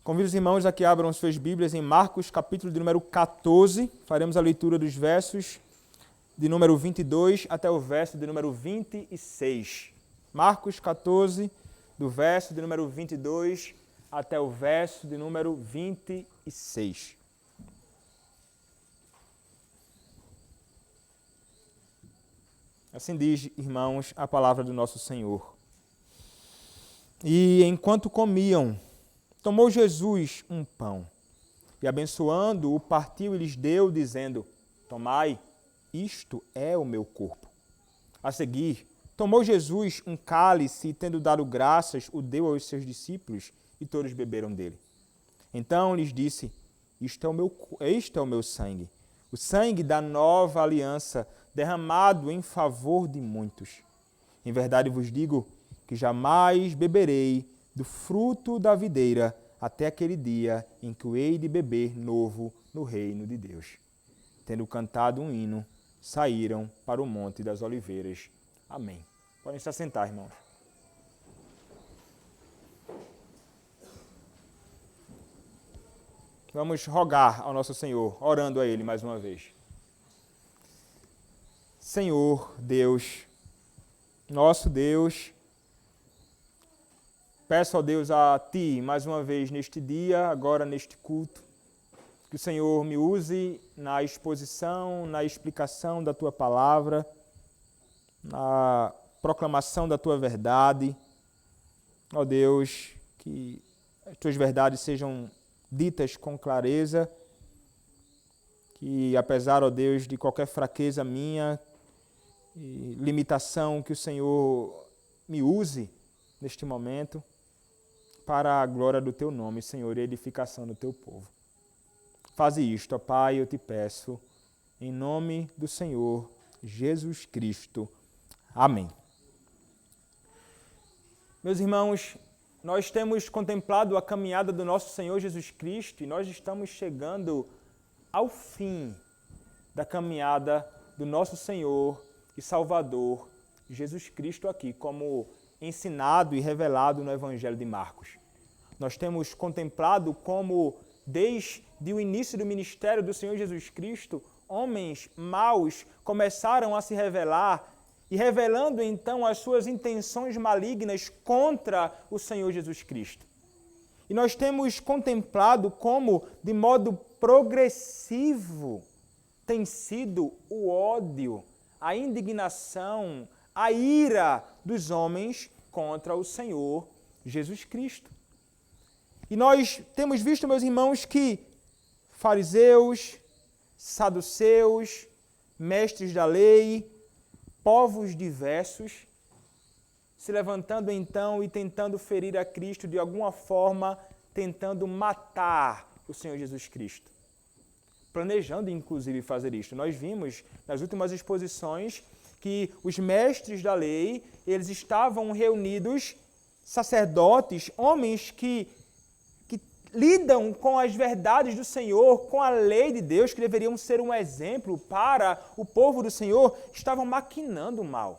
Convido os irmãos a que abram suas Bíblias em Marcos, capítulo de número 14. Faremos a leitura dos versos de número 22 até o verso de número 26. Marcos 14, do verso de número 22 até o verso de número 26. Assim diz, irmãos, a palavra do nosso Senhor. E enquanto comiam, tomou Jesus um pão e, abençoando-o, partiu e lhes deu, dizendo: Tomai, isto é o meu corpo. A seguir, tomou Jesus um cálice e, tendo dado graças, o deu aos seus discípulos e todos beberam dele. Então lhes disse: Este é o meu sangue, o sangue da nova aliança, derramado em favor de muitos. Em verdade vos digo que jamais beberei do fruto da videira até aquele dia em que o hei de beber novo no reino de Deus. Tendo cantado um hino, saíram para o Monte das Oliveiras. Amém. Podem se assentar, irmãos. Vamos rogar ao nosso Senhor, orando a Ele mais uma vez. Senhor Deus, nosso Deus, peço, ó Deus, a Ti, mais uma vez neste dia, agora neste culto, que o Senhor me use na exposição, na explicação da Tua palavra, na proclamação da Tua verdade. Ó Deus, que as Tuas verdades sejam ditas com clareza, que apesar, ó Deus, de qualquer fraqueza minha e limitação, que o Senhor me use neste momento para a glória do Teu nome, Senhor, e a edificação do Teu povo. Faze isto, ó Pai, eu te peço, em nome do Senhor Jesus Cristo. Amém. Meus irmãos, nós temos contemplado a caminhada do nosso Senhor Jesus Cristo e nós estamos chegando ao fim da caminhada do nosso Senhor e Salvador Jesus Cristo aqui, como ensinado e revelado no Evangelho de Marcos. Nós temos contemplado como, desde o início do ministério do Senhor Jesus Cristo, homens maus começaram a se revelar e revelando então as suas intenções malignas contra o Senhor Jesus Cristo. E nós temos contemplado como, de modo progressivo, tem sido o ódio, a indignação, a ira dos homens contra o Senhor Jesus Cristo. E nós temos visto, meus irmãos, que fariseus, saduceus, mestres da lei, povos diversos, se levantando então e tentando ferir a Cristo de alguma forma, tentando matar o Senhor Jesus Cristo. Planejando, inclusive, fazer isto. Nós vimos nas últimas exposições que os mestres da lei, eles estavam reunidos, sacerdotes, homens que lidam com as verdades do Senhor, com a lei de Deus, que deveriam ser um exemplo para o povo do Senhor, estavam maquinando o mal.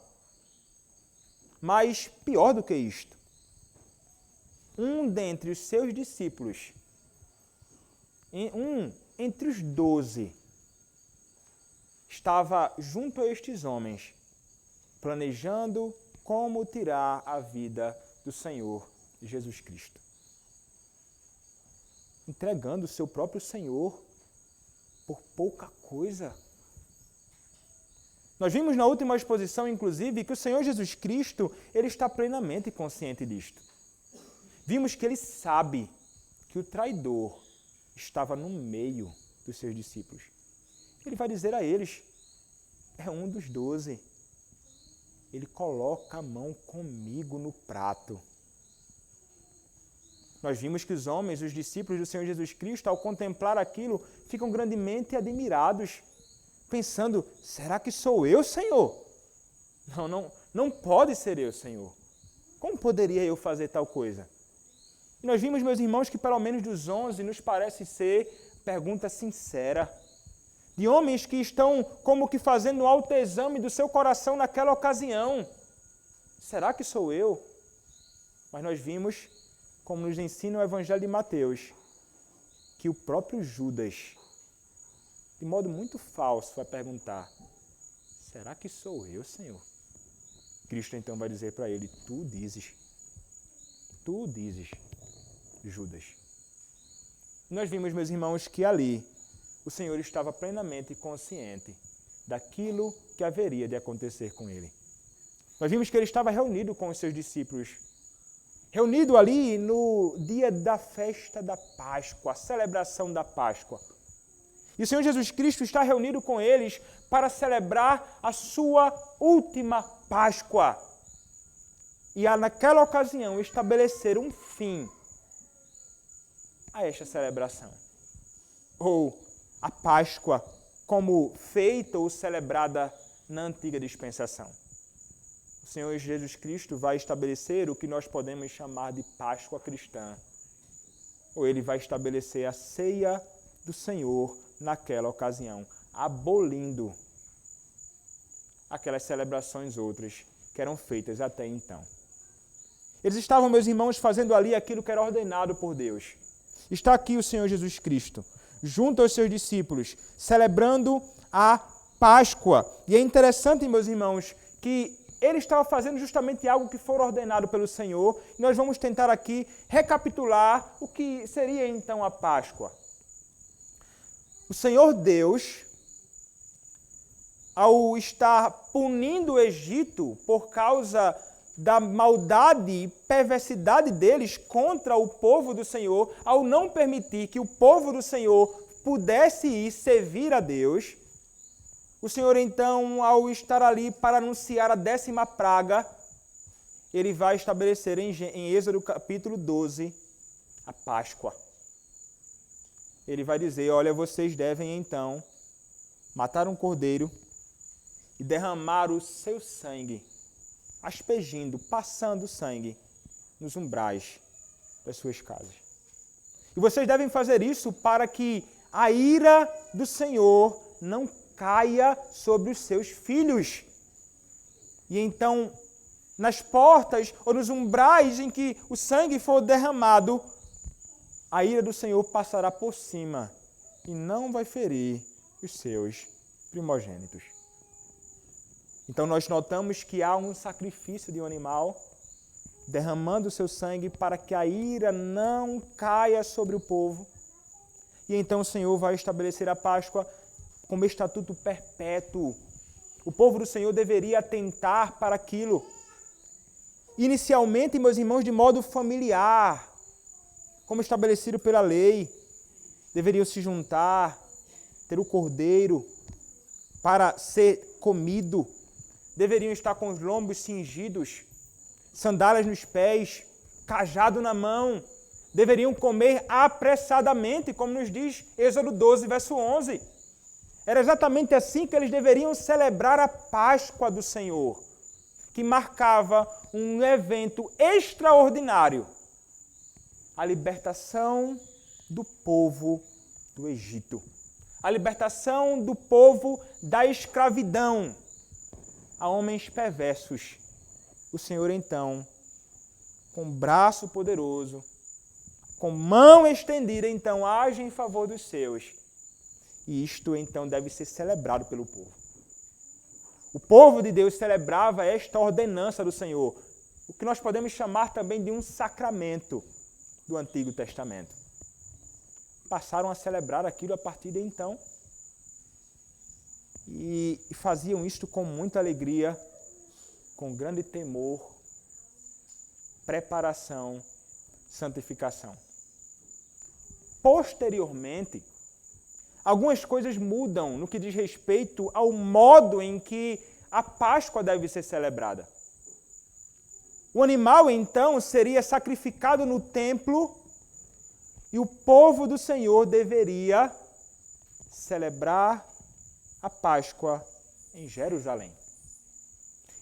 Mas pior do que isto, um dentre os seus discípulos, entre os 12, estava junto a estes homens, planejando como tirar a vida do Senhor Jesus Cristo. Entregando o seu próprio Senhor por pouca coisa. Nós vimos na última exposição, inclusive, que o Senhor Jesus Cristo, ele está plenamente consciente disto. Vimos que ele sabe que o traidor estava no meio dos seus discípulos. Ele vai dizer a eles, é um dos 12. Ele coloca a mão comigo no prato. Nós vimos que os homens, os discípulos do Senhor Jesus Cristo, ao contemplar aquilo, ficam grandemente admirados, pensando, será que sou eu, Senhor? Não pode ser eu, Senhor. Como poderia eu fazer tal coisa? E nós vimos, meus irmãos, que pelo menos dos 11 nos parece ser pergunta sincera, de homens que estão como que fazendo um autoexame do seu coração naquela ocasião. Será que sou eu? Mas nós vimos como nos ensina o Evangelho de Mateus, que o próprio Judas, de modo muito falso, vai perguntar: será que sou eu, Senhor? Cristo então vai dizer para ele: tu dizes, Judas. Nós vimos, meus irmãos, que ali o Senhor estava plenamente consciente daquilo que haveria de acontecer com ele. Nós vimos que ele estava reunido com os seus discípulos, reunido ali no dia da festa da Páscoa, a celebração da Páscoa. E o Senhor Jesus Cristo está reunido com eles para celebrar a sua última Páscoa. E naquela ocasião estabelecer um fim a esta celebração. Ou a Páscoa como feita ou celebrada na antiga dispensação. O Senhor Jesus Cristo vai estabelecer o que nós podemos chamar de Páscoa cristã. Ou ele vai estabelecer a ceia do Senhor naquela ocasião, abolindo aquelas celebrações outras que eram feitas até então. Eles estavam, meus irmãos, fazendo ali aquilo que era ordenado por Deus. Está aqui o Senhor Jesus Cristo, junto aos seus discípulos, celebrando a Páscoa. E é interessante, meus irmãos, que ele estava fazendo justamente algo que foi ordenado pelo Senhor. E nós vamos tentar aqui recapitular o que seria então a Páscoa. O Senhor Deus, ao estar punindo o Egito por causa da maldade e perversidade deles contra o povo do Senhor, ao não permitir que o povo do Senhor pudesse ir servir a Deus, o Senhor então, ao estar ali para anunciar a 10ª praga, ele vai estabelecer em Êxodo capítulo 12 a Páscoa. Ele vai dizer: olha, vocês devem então matar um cordeiro e derramar o seu sangue, aspergindo, passando sangue nos umbrais das suas casas. E vocês devem fazer isso para que a ira do Senhor não caia sobre os seus filhos. E então, nas portas ou nos umbrais em que o sangue for derramado, a ira do Senhor passará por cima e não vai ferir os seus primogênitos. Então nós notamos que há um sacrifício de um animal derramando o seu sangue para que a ira não caia sobre o povo. E então o Senhor vai estabelecer a Páscoa como estatuto perpétuo. O povo do Senhor deveria atentar para aquilo. Inicialmente, meus irmãos, de modo familiar, como estabelecido pela lei. Deveriam se juntar, ter o cordeiro para ser comido. Deveriam estar com os lombos cingidos, sandálias nos pés, cajado na mão. Deveriam comer apressadamente, como nos diz Êxodo 12, verso 11. Era exatamente assim que eles deveriam celebrar a Páscoa do Senhor, que marcava um evento extraordinário, a libertação do povo do Egito, a libertação do povo da escravidão a homens perversos. O Senhor, então, com braço poderoso, com mão estendida, então, age em favor dos seus. E isto, então, deve ser celebrado pelo povo. O povo de Deus celebrava esta ordenança do Senhor, o que nós podemos chamar também de um sacramento do Antigo Testamento. Passaram a celebrar aquilo a partir de então e faziam isto com muita alegria, com grande temor, preparação, santificação. Posteriormente, algumas coisas mudam no que diz respeito ao modo em que a Páscoa deve ser celebrada. O animal, então, seria sacrificado no templo e o povo do Senhor deveria celebrar a Páscoa em Jerusalém.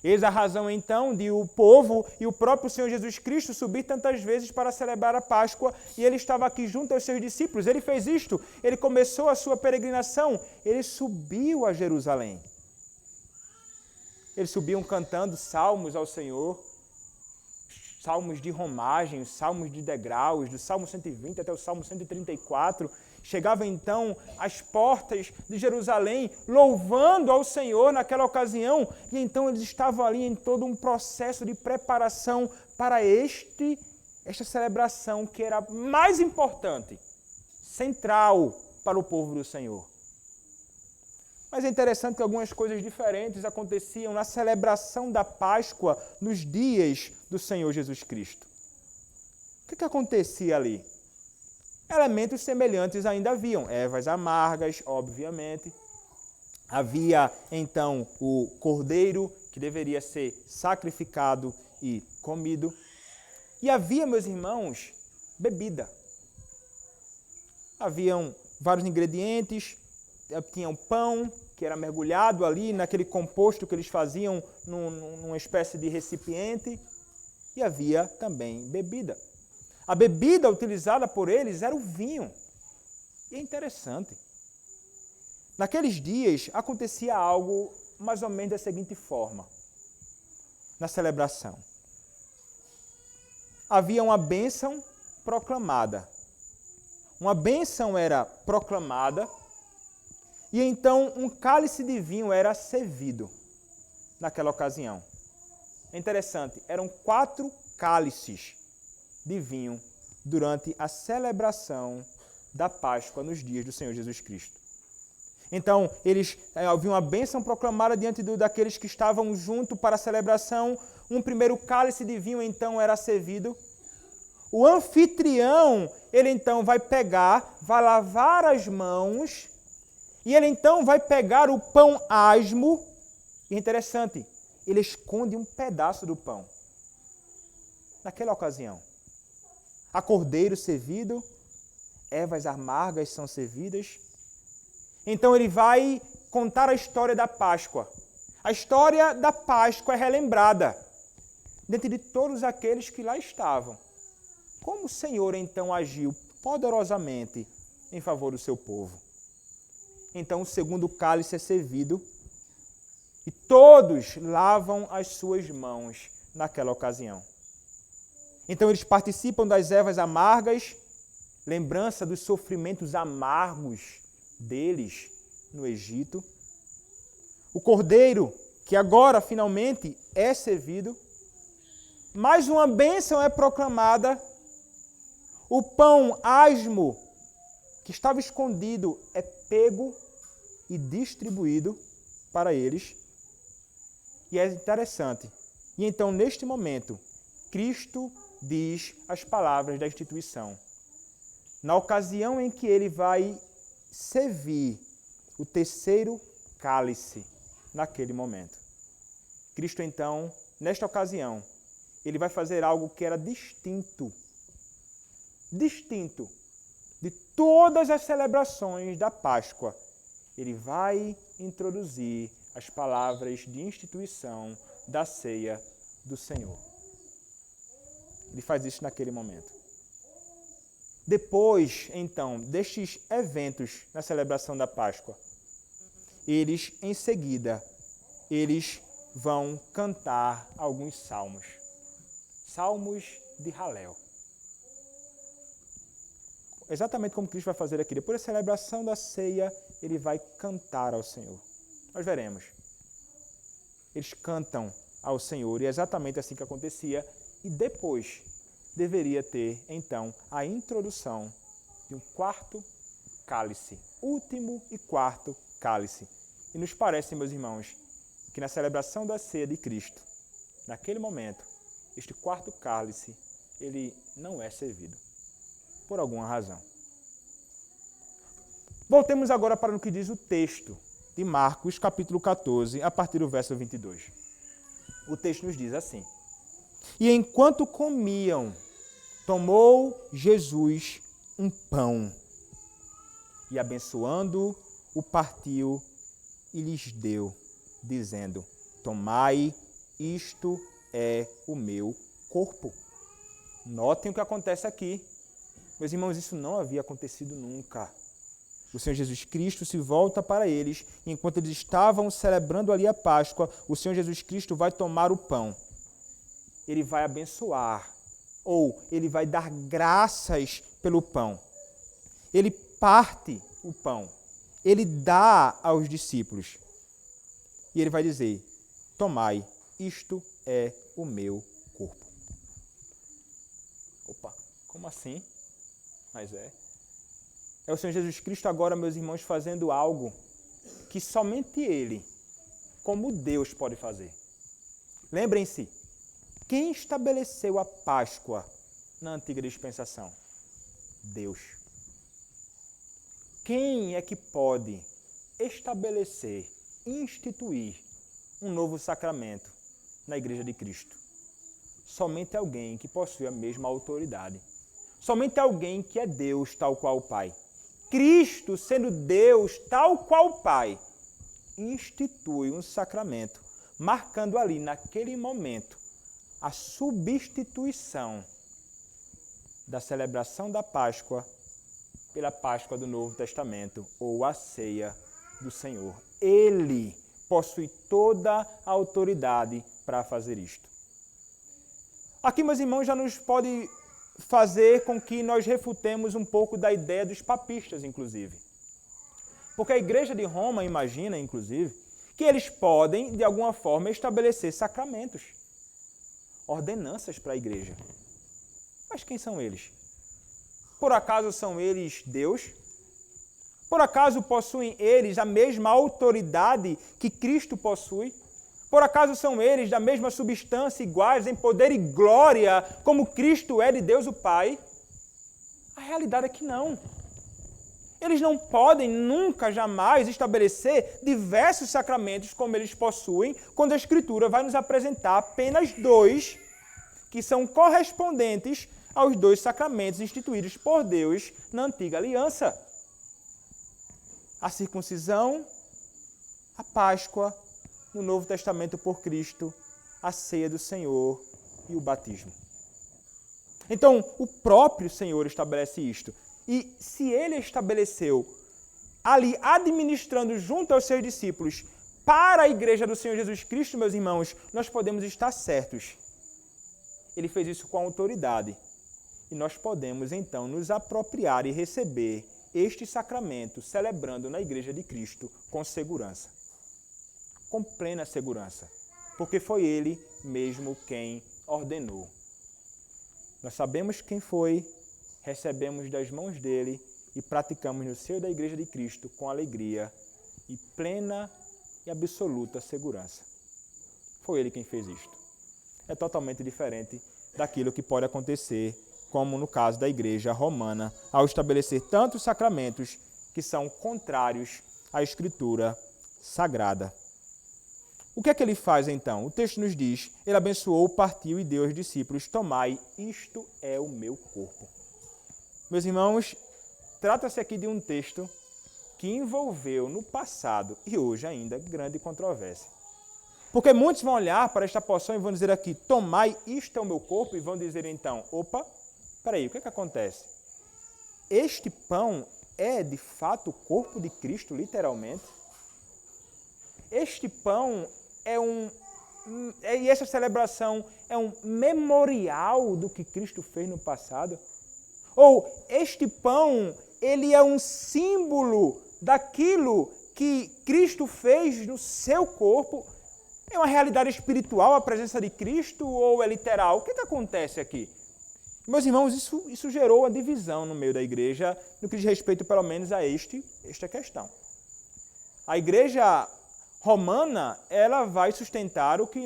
Eis a razão, então, de o povo e o próprio Senhor Jesus Cristo subir tantas vezes para celebrar a Páscoa, e ele estava aqui junto aos seus discípulos. Ele fez isto, ele começou a sua peregrinação, ele subiu a Jerusalém. Eles subiam cantando salmos ao Senhor, salmos de romagem, os salmos de degraus, do Salmo 120 até o Salmo 134, chegava então às portas de Jerusalém, louvando ao Senhor naquela ocasião, e então eles estavam ali em todo um processo de preparação para esta celebração que era mais importante, central para o povo do Senhor. Mas é interessante que algumas coisas diferentes aconteciam na celebração da Páscoa nos dias do Senhor Jesus Cristo. O que acontecia ali? Elementos semelhantes ainda haviam. Ervas amargas, obviamente. Havia, então, o cordeiro, que deveria ser sacrificado e comido. E havia, meus irmãos, bebida. Haviam vários ingredientes, tinham pão, que era mergulhado ali naquele composto que eles faziam numa espécie de recipiente, e havia também bebida. A bebida utilizada por eles era o vinho. E é interessante. Naqueles dias acontecia algo mais ou menos da seguinte forma. Na celebração. Havia uma bênção proclamada. Uma bênção era proclamada e então um cálice de vinho era servido naquela ocasião. É interessante, eram 4 cálices de vinho durante a celebração da Páscoa nos dias do Senhor Jesus Cristo. Então, eles haviam uma bênção proclamada diante daqueles que estavam junto para a celebração. Um primeiro cálice de vinho, então, era servido. O anfitrião, ele então vai pegar, vai lavar as mãos, e ele então vai pegar o pão asmo. E é interessante, ele esconde um pedaço do pão. Naquela ocasião. Há cordeiro servido, ervas amargas são servidas. Então ele vai contar a história da Páscoa. A história da Páscoa é relembrada dentre de todos aqueles que lá estavam. Como o Senhor então agiu poderosamente em favor do seu povo. Então o segundo cálice é servido e todos lavam as suas mãos naquela ocasião. Então eles participam das ervas amargas, lembrança dos sofrimentos amargos deles no Egito. O cordeiro, que agora finalmente é servido. Mais uma bênção é proclamada. O pão asmo, que estava escondido, é pego e distribuído para eles. E é interessante. E então, neste momento, Cristo diz as palavras da instituição. Na ocasião em que ele vai servir o terceiro cálice, naquele momento. Cristo, então, nesta ocasião, ele vai fazer algo que era distinto de todas as celebrações da Páscoa. Ele vai introduzir as palavras de instituição da ceia do Senhor. Ele faz isso naquele momento. Depois, então, destes eventos na celebração da Páscoa, eles, em seguida, eles vão cantar alguns salmos. Salmos de Halel. Exatamente como Cristo vai fazer aqui. Depois da celebração da ceia, ele vai cantar ao Senhor. Nós veremos. Eles cantam ao Senhor, e é exatamente assim que acontecia. E depois deveria ter, então, a introdução de um quarto cálice. Último e quarto cálice. E nos parece, meus irmãos, que na celebração da ceia de Cristo, naquele momento, este quarto cálice, ele não é servido. Por alguma razão. Voltemos agora para o que diz o texto de Marcos, capítulo 14, a partir do verso 22. O texto nos diz assim: E enquanto comiam, tomou Jesus um pão, e abençoando, o partiu e lhes deu, dizendo: Tomai, isto é o meu corpo. Notem o que acontece aqui. Meus irmãos, isso não havia acontecido nunca. O Senhor Jesus Cristo se volta para eles, e enquanto eles estavam celebrando ali a Páscoa, o Senhor Jesus Cristo vai tomar o pão. ele vai abençoar, ou ele vai dar graças pelo pão. Ele parte o pão, ele dá aos discípulos. E ele vai dizer, tomai, isto é o meu corpo. Opa, como assim? Mas é. É o Senhor Jesus Cristo agora, meus irmãos, fazendo algo que somente Ele, como Deus, pode fazer. Lembrem-se, quem estabeleceu a Páscoa na antiga dispensação? Deus. Quem é que pode estabelecer, instituir um novo sacramento na Igreja de Cristo? Somente alguém que possui a mesma autoridade. Somente alguém que é Deus, tal qual o Pai. Cristo, sendo Deus, tal qual o Pai, institui um sacramento, marcando ali, naquele momento, a substituição da celebração da Páscoa pela Páscoa do Novo Testamento, ou a ceia do Senhor. Ele possui toda a autoridade para fazer isto. Aqui, meus irmãos, já nos pode fazer com que nós refutemos um pouco da ideia dos papistas, inclusive. Porque a Igreja de Roma imagina, inclusive, que eles podem, de alguma forma, estabelecer sacramentos, ordenanças para a Igreja. Mas quem são eles? Por acaso são eles Deus? Por acaso possuem eles a mesma autoridade que Cristo possui? Por acaso são eles da mesma substância, iguais em poder e glória, como Cristo é de Deus o Pai? A realidade é que não. Eles não podem nunca, jamais estabelecer diversos sacramentos como eles possuem, quando a Escritura vai nos apresentar apenas dois, que são correspondentes aos dois sacramentos instituídos por Deus na antiga aliança. A circuncisão, a Páscoa, no Novo Testamento por Cristo, a ceia do Senhor e o batismo. Então, o próprio Senhor estabelece isto. E se Ele estabeleceu ali, administrando junto aos seus discípulos, para a Igreja do Senhor Jesus Cristo, meus irmãos, nós podemos estar certos. Ele fez isso com autoridade. E nós podemos, então, nos apropriar e receber este sacramento, celebrando na Igreja de Cristo com segurança. Com plena segurança, porque foi Ele mesmo quem ordenou. Nós sabemos quem foi, recebemos das mãos dEle e praticamos no seio da Igreja de Cristo com alegria e plena e absoluta segurança. Foi Ele quem fez isto. É totalmente diferente daquilo que pode acontecer, como no caso da Igreja Romana, ao estabelecer tantos sacramentos que são contrários à Escritura Sagrada. O que é que ele faz então? O texto nos diz, ele abençoou, partiu e deu aos discípulos, tomai, isto é o meu corpo. Meus irmãos, trata-se aqui de um texto que envolveu no passado e hoje ainda grande controvérsia. Porque muitos vão olhar para esta porção e vão dizer aqui, tomai, isto é o meu corpo, e vão dizer então, opa, peraí, o que é que acontece? Este pão é de fato o corpo de Cristo, literalmente? Este pão e essa celebração é um memorial do que Cristo fez no passado? Ou este pão, ele é um símbolo daquilo que Cristo fez no seu corpo? É uma realidade espiritual a presença de Cristo ou é literal? O que acontece aqui? Meus irmãos, isso gerou uma divisão no meio da igreja no que diz respeito pelo menos a esta questão. A igreja romana, ela vai sustentar o que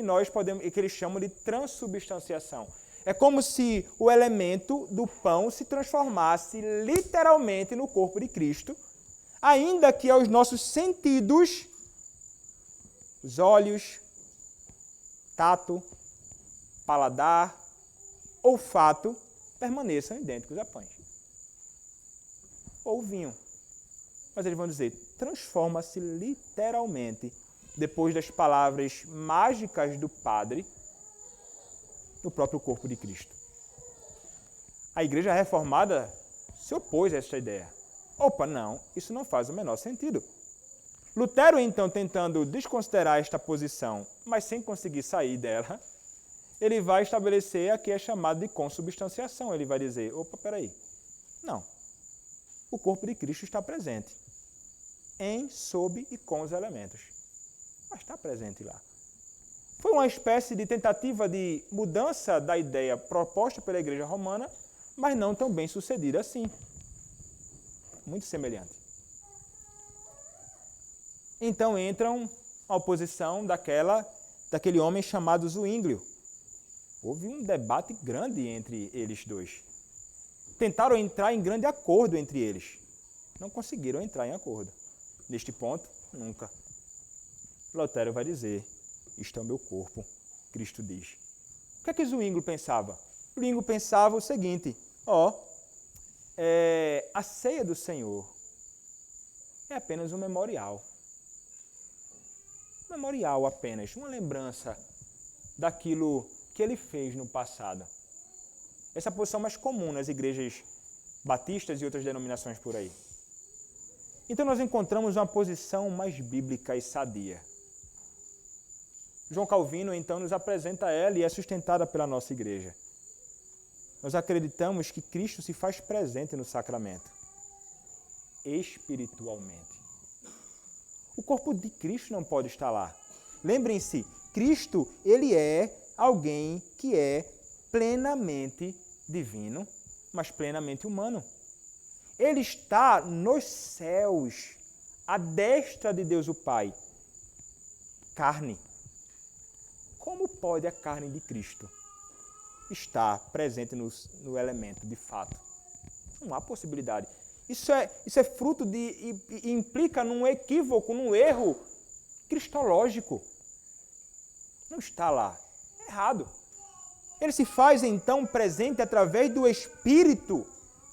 que eles chamam de transubstanciação. É como se o elemento do pão se transformasse literalmente no corpo de Cristo, ainda que aos nossos sentidos, os olhos, tato, paladar, olfato, permaneçam idênticos a pães. Ou vinho. Mas eles vão dizer, transforma-se literalmente, depois das palavras mágicas do Padre, no próprio corpo de Cristo. A Igreja Reformada se opôs a esta ideia. Opa, não, isso não faz o menor sentido. Lutero, então, tentando desconsiderar esta posição, mas sem conseguir sair dela, ele vai estabelecer aqui a chamada de consubstanciação. Ele vai dizer, opa, peraí, não, o corpo de Cristo está presente em, sob e com os elementos. Mas está presente lá. Foi uma espécie de tentativa de mudança da ideia proposta pela Igreja Romana, mas não tão bem sucedida assim. Muito semelhante. Então entram a oposição daquele homem chamado Zwinglio. Houve um debate grande entre eles dois. Tentaram entrar em grande acordo entre eles. Não conseguiram entrar em acordo. Neste ponto, nunca. Lutero vai dizer, isto é o meu corpo, Cristo diz. O que é que Zwinglio pensava? Zwinglio pensava o seguinte, a ceia do Senhor é apenas um memorial. Memorial apenas, uma lembrança daquilo que ele fez no passado. Essa é a posição mais comum nas igrejas batistas e outras denominações por aí. Então nós encontramos uma posição mais bíblica e sadia. João Calvino, então, nos apresenta ela e é sustentada pela nossa igreja. Nós acreditamos que Cristo se faz presente no sacramento, espiritualmente. O corpo de Cristo não pode estar lá. Lembrem-se, Cristo, ele é alguém que é plenamente divino, mas plenamente humano. Ele está nos céus, à destra de Deus o Pai. Carne. Como pode a carne de Cristo estar presente no elemento, de fato? Não há possibilidade. Isso é fruto de... e implica num equívoco, num erro cristológico. Não está lá. É errado. Ele se faz, então, presente através do Espírito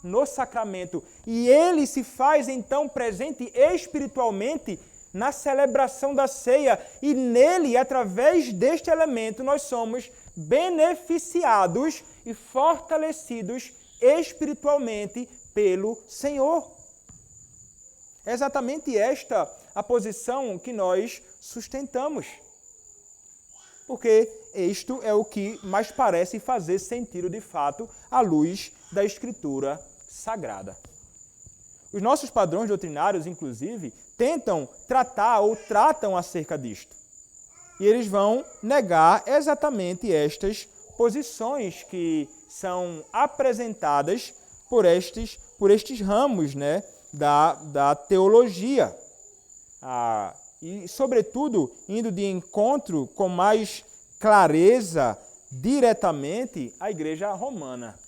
no sacramento. E ele se faz, então, presente espiritualmente na celebração da ceia. E nele, através deste elemento, nós somos beneficiados e fortalecidos espiritualmente pelo Senhor. É exatamente esta a posição que nós sustentamos. Porque isto é o que mais parece fazer sentido, de fato, à luz da Escritura Sagrada. Os nossos padrões doutrinários, inclusive, tentam tratar ou tratam acerca disto. E eles vão negar exatamente estas posições que são apresentadas por estes ramos, né, da teologia. E, sobretudo, indo de encontro com mais clareza, diretamente, à Igreja Romana.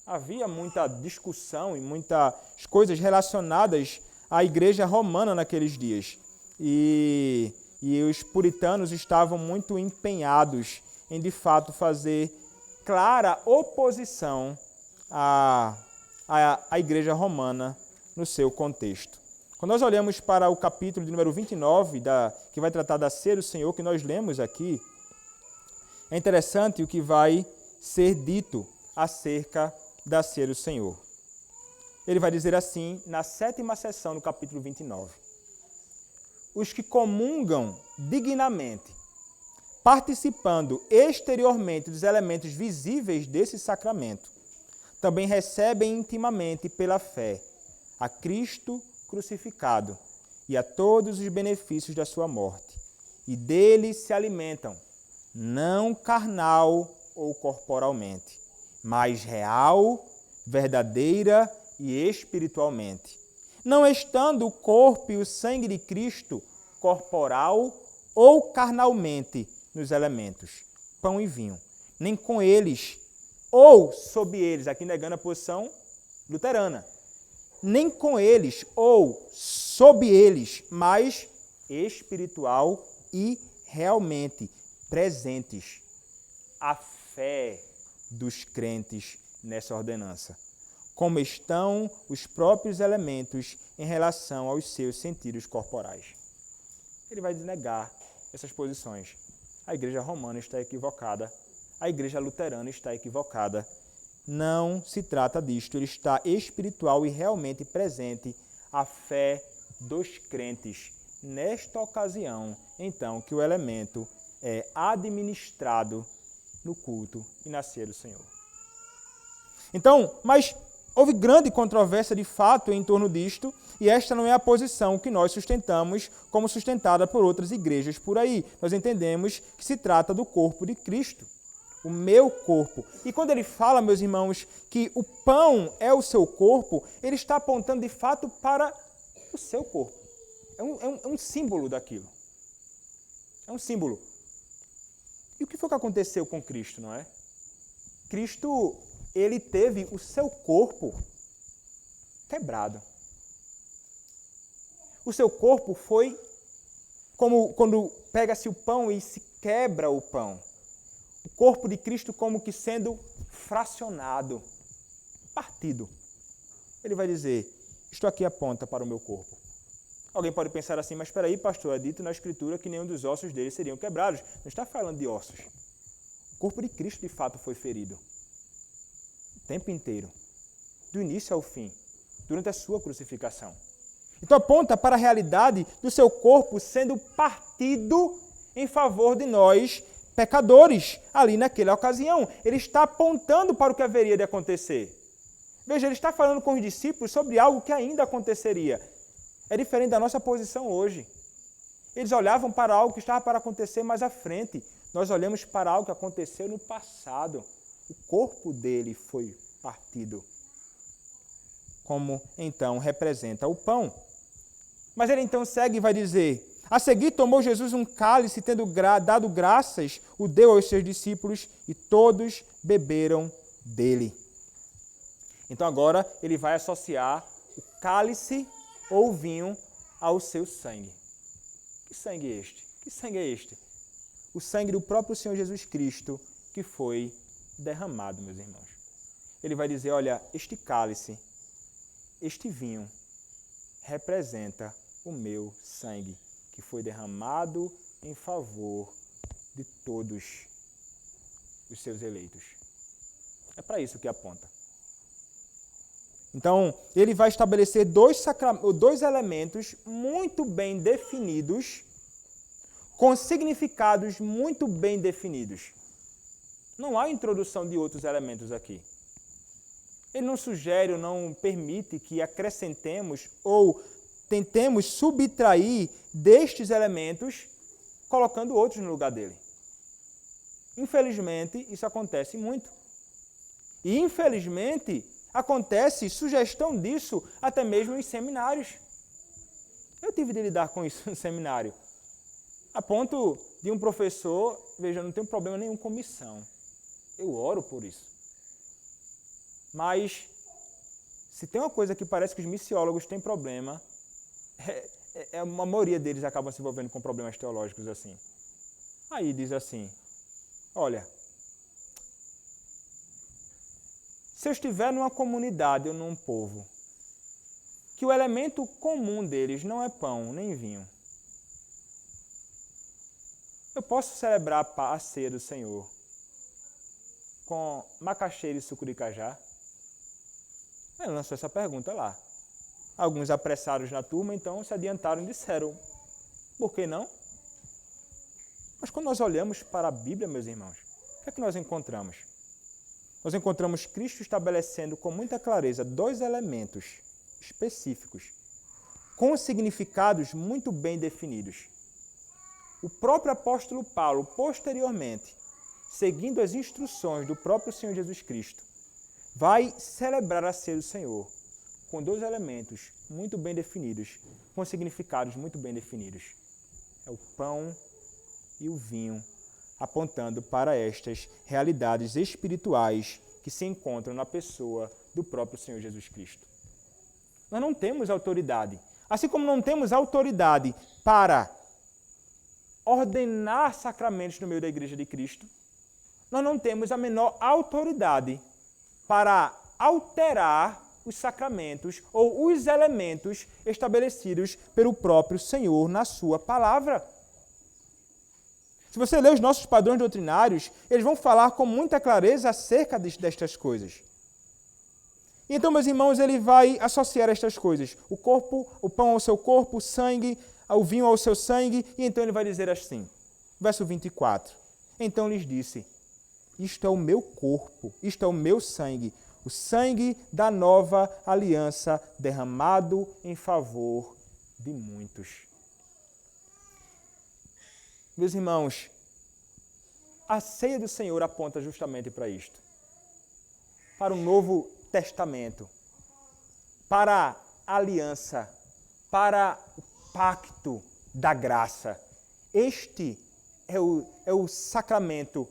Havia muita discussão e muitas coisas relacionadas à Igreja Romana naqueles dias. E os puritanos estavam muito empenhados em, de fato, fazer clara oposição à Igreja Romana no seu contexto. Quando nós olhamos para o capítulo de número 29, que vai tratar da ceia do Senhor, que nós lemos aqui, é interessante o que vai ser dito acerca da ceia do Senhor. Ele vai dizer assim, na 7ª seção do capítulo 29. Os que comungam dignamente, participando exteriormente dos elementos visíveis desse sacramento, também recebem intimamente pela fé a Cristo crucificado e a todos os benefícios da sua morte, e dele se alimentam, não carnal ou corporalmente, mas real, verdadeira e espiritualmente, não estando o corpo e o sangue de Cristo corporal ou carnalmente nos elementos, pão e vinho, nem com eles ou sob eles, aqui negando a posição luterana, nem com eles ou sob eles, mas espiritual e realmente presentes a fé dos crentes nessa ordenança, como estão os próprios elementos em relação aos seus sentidos corporais. Ele vai negar essas posições. A Igreja Romana está equivocada, a Igreja Luterana está equivocada. Não se trata disto, ele está espiritual e realmente presente a fé dos crentes. Nesta ocasião, então, que o elemento é administrado no culto e na ceia do Senhor. Então, mas houve grande controvérsia de fato em torno disto, e esta não é a posição que nós sustentamos como sustentada por outras igrejas por aí. Nós entendemos que se trata do corpo de Cristo, o meu corpo. E quando ele fala, meus irmãos, que o pão é o seu corpo, ele está apontando de fato para o seu corpo. É um símbolo daquilo. É um símbolo. E o que foi que aconteceu com Cristo, não é? Cristo, ele teve o seu corpo quebrado. O seu corpo foi como quando pega-se o pão e se quebra o pão. O corpo de Cristo como que sendo fracionado, partido. Ele vai dizer, isto aqui aponta para o meu corpo. Alguém pode pensar assim, mas espera aí, pastor, é dito na Escritura que nenhum dos ossos dele seriam quebrados. Não está falando de ossos. O corpo de Cristo, de fato, foi ferido. O tempo inteiro. Do início ao fim. Durante a sua crucificação. Então aponta para a realidade do seu corpo sendo partido em favor de nós, pecadores, ali naquela ocasião. Ele está apontando para o que haveria de acontecer. Veja, ele está falando com os discípulos sobre algo que ainda aconteceria. É diferente da nossa posição hoje. Eles olhavam para algo que estava para acontecer mais à frente. Nós olhamos para algo que aconteceu no passado. O corpo dele foi partido. Como então representa o pão. Mas ele então segue e vai dizer, a seguir tomou Jesus um cálice, tendo dado graças, o deu aos seus discípulos e todos beberam dele. Então agora ele vai associar o cálice ou vinho ao seu sangue. Que sangue é este? Que sangue é este? O sangue do próprio Senhor Jesus Cristo que foi derramado, meus irmãos. Ele vai dizer, olha, este cálice, este vinho, representa o meu sangue, que foi derramado em favor de todos os seus eleitos. É para isso que aponta. Então, ele vai estabelecer dois elementos muito bem definidos, com significados muito bem definidos. Não há introdução de outros elementos aqui. Ele não sugere ou não permite que acrescentemos ou tentemos subtrair destes elementos, colocando outros no lugar dele. Infelizmente, isso acontece muito. E, infelizmente, acontece sugestão disso até mesmo em seminários. Eu tive de lidar com isso no seminário. A ponto de um professor, veja, eu não tenho problema nenhum com missão. Eu oro por isso. Mas, se tem uma coisa que parece que os missiólogos têm problema, a maioria deles acabam se envolvendo com problemas teológicos assim. Aí diz assim, olha, se eu estiver numa comunidade ou num povo, que o elemento comum deles não é pão nem vinho, eu posso celebrar a ceia do Senhor com macaxeira e suco de cajá? Ele lançou essa pergunta lá. Alguns apressados na turma, então, se adiantaram e disseram, por que não? Mas quando nós olhamos para a Bíblia, meus irmãos, o que é que nós encontramos? Nós encontramos Cristo estabelecendo com muita clareza dois elementos específicos, com significados muito bem definidos. O próprio apóstolo Paulo, posteriormente, seguindo as instruções do próprio Senhor Jesus Cristo, vai celebrar a ceia do Senhor com dois elementos muito bem definidos, com significados muito bem definidos. É o pão e o vinho, apontando para estas realidades espirituais que se encontram na pessoa do próprio Senhor Jesus Cristo. Nós não temos autoridade. Assim como não temos autoridade para ordenar sacramentos no meio da Igreja de Cristo, nós não temos a menor autoridade para alterar os sacramentos ou os elementos estabelecidos pelo próprio Senhor na sua palavra. Se você ler os nossos padrões doutrinários, eles vão falar com muita clareza acerca destas coisas. Então, meus irmãos, ele vai associar estas coisas. O corpo, o pão ao seu corpo, o sangue, o vinho ao seu sangue, e então ele vai dizer assim, verso 24. Então lhes disse, isto é o meu corpo, isto é o meu sangue, o sangue da nova aliança derramado em favor de muitos. Meus irmãos, a ceia do Senhor aponta justamente para isto, para o Novo Testamento, para a aliança, para o pacto da graça. Este é o sacramento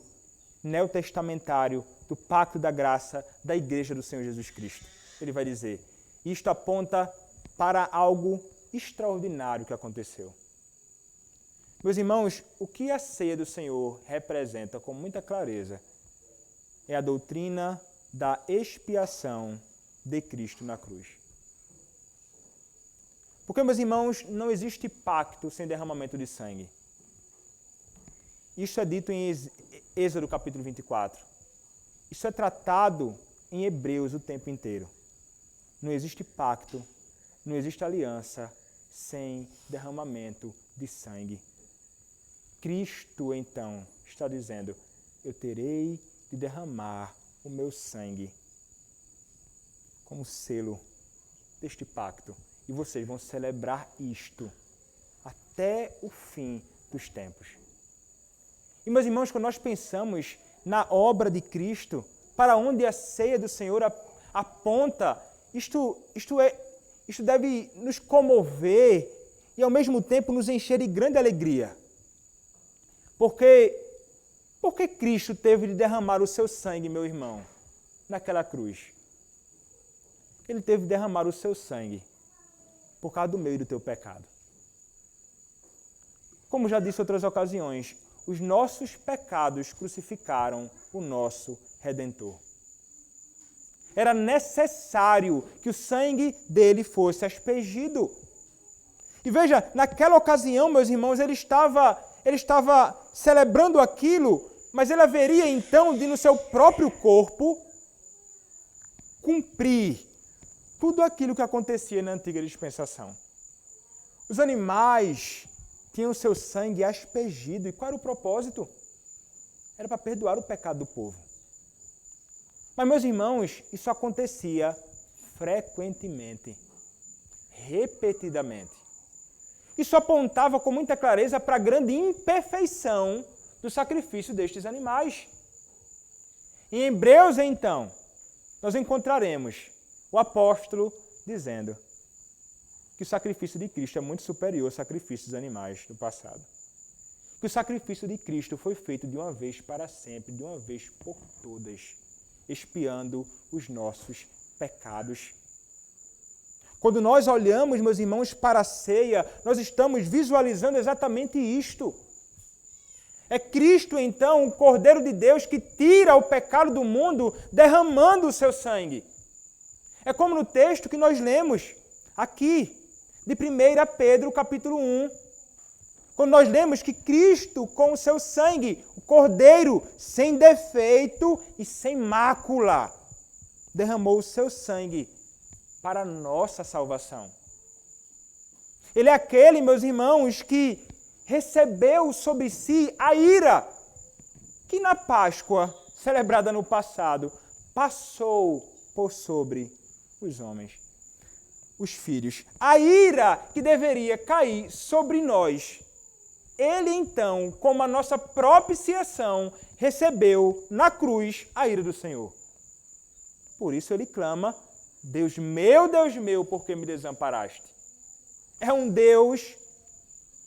neotestamentário do pacto da graça da Igreja do Senhor Jesus Cristo. Ele vai dizer, isto aponta para algo extraordinário que aconteceu. Meus irmãos, o que a ceia do Senhor representa com muita clareza é a doutrina da expiação de Cristo na cruz. Porque, meus irmãos, não existe pacto sem derramamento de sangue. Isso é dito em Êxodo capítulo 24. Isso é tratado em Hebreus o tempo inteiro. Não existe pacto, não existe aliança sem derramamento de sangue. Cristo, então, está dizendo, eu terei de derramar o meu sangue como selo deste pacto. E vocês vão celebrar isto até o fim dos tempos. E, meus irmãos, quando nós pensamos na obra de Cristo, para onde a ceia do Senhor aponta, isto deve nos comover e, ao mesmo tempo, nos encher de grande alegria. Porque Cristo teve de derramar o seu sangue, meu irmão, naquela cruz? Ele teve de derramar o seu sangue por causa do meu e do teu pecado. Como já disse em outras ocasiões, os nossos pecados crucificaram o nosso Redentor. Era necessário que o sangue dele fosse aspergido. E veja, naquela ocasião, meus irmãos, ele estava celebrando aquilo, mas ele haveria então de, no seu próprio corpo, cumprir tudo aquilo que acontecia na antiga dispensação. Os animais tinham seu sangue aspergido. E qual era o propósito? Era para perdoar o pecado do povo. Mas, meus irmãos, isso acontecia frequentemente, repetidamente. Isso apontava com muita clareza para a grande imperfeição do sacrifício destes animais. Em Hebreus, então, nós encontraremos o apóstolo dizendo que o sacrifício de Cristo é muito superior ao sacrifício dos animais do passado. Que o sacrifício de Cristo foi feito de uma vez para sempre, de uma vez por todas, expiando os nossos pecados. Quando nós olhamos, meus irmãos, para a ceia, nós estamos visualizando exatamente isto. É Cristo, então, o Cordeiro de Deus que tira o pecado do mundo, derramando o seu sangue. É como no texto que nós lemos aqui, de 1 Pedro, capítulo 1, quando nós lemos que Cristo, com o seu sangue, o Cordeiro, sem defeito e sem mácula, derramou o seu sangue para a nossa salvação. Ele é aquele, meus irmãos, que recebeu sobre si a ira que na Páscoa, celebrada no passado, passou por sobre os homens, os filhos. A ira que deveria cair sobre nós, ele então, como a nossa propiciação, recebeu na cruz a ira do Senhor. Por isso ele clama, Deus meu, por que me desamparaste? É um Deus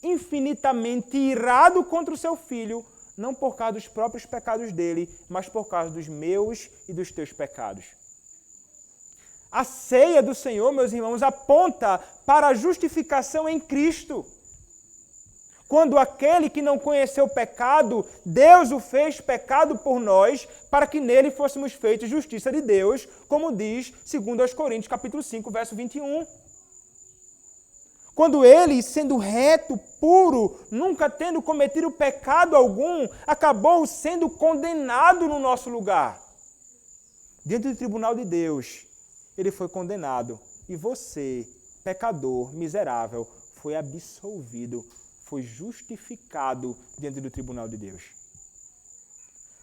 infinitamente irado contra o seu filho, não por causa dos próprios pecados dele, mas por causa dos meus e dos teus pecados. A ceia do Senhor, meus irmãos, aponta para a justificação em Cristo. Quando aquele que não conheceu o pecado, Deus o fez pecado por nós, para que nele fôssemos feitos justiça de Deus, como diz 2 Coríntios capítulo 5, verso 21. Quando ele, sendo reto, puro, nunca tendo cometido pecado algum, acabou sendo condenado no nosso lugar. Dentro do tribunal de Deus, ele foi condenado. E você, pecador, miserável, foi absolvido, foi justificado diante do tribunal de Deus.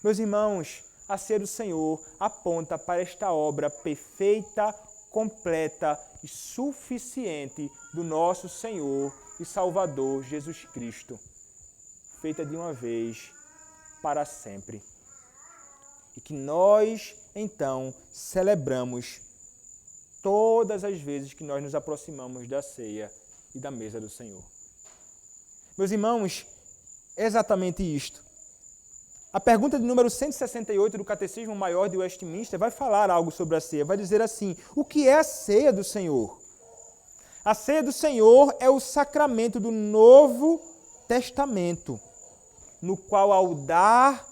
Meus irmãos, a ceia do Senhor aponta para esta obra perfeita, completa e suficiente do nosso Senhor e Salvador Jesus Cristo, feita de uma vez para sempre. E que nós, então, celebramos todas as vezes que nós nos aproximamos da ceia e da mesa do Senhor. Meus irmãos, é exatamente isto. A pergunta de número 168 do Catecismo Maior de Westminster vai falar algo sobre a ceia. Vai dizer assim: o que é a ceia do Senhor? A ceia do Senhor é o sacramento do Novo Testamento, no qual, ao dar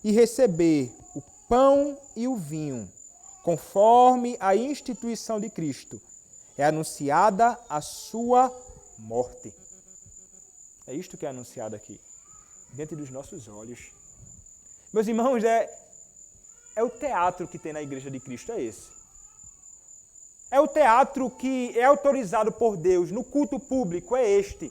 e receber o pão e o vinho, conforme a instituição de Cristo, é anunciada a sua morte. É isto que é anunciado aqui, diante dos nossos olhos. Meus irmãos, é o teatro que tem na Igreja de Cristo, é esse. É o teatro que é autorizado por Deus no culto público, é este.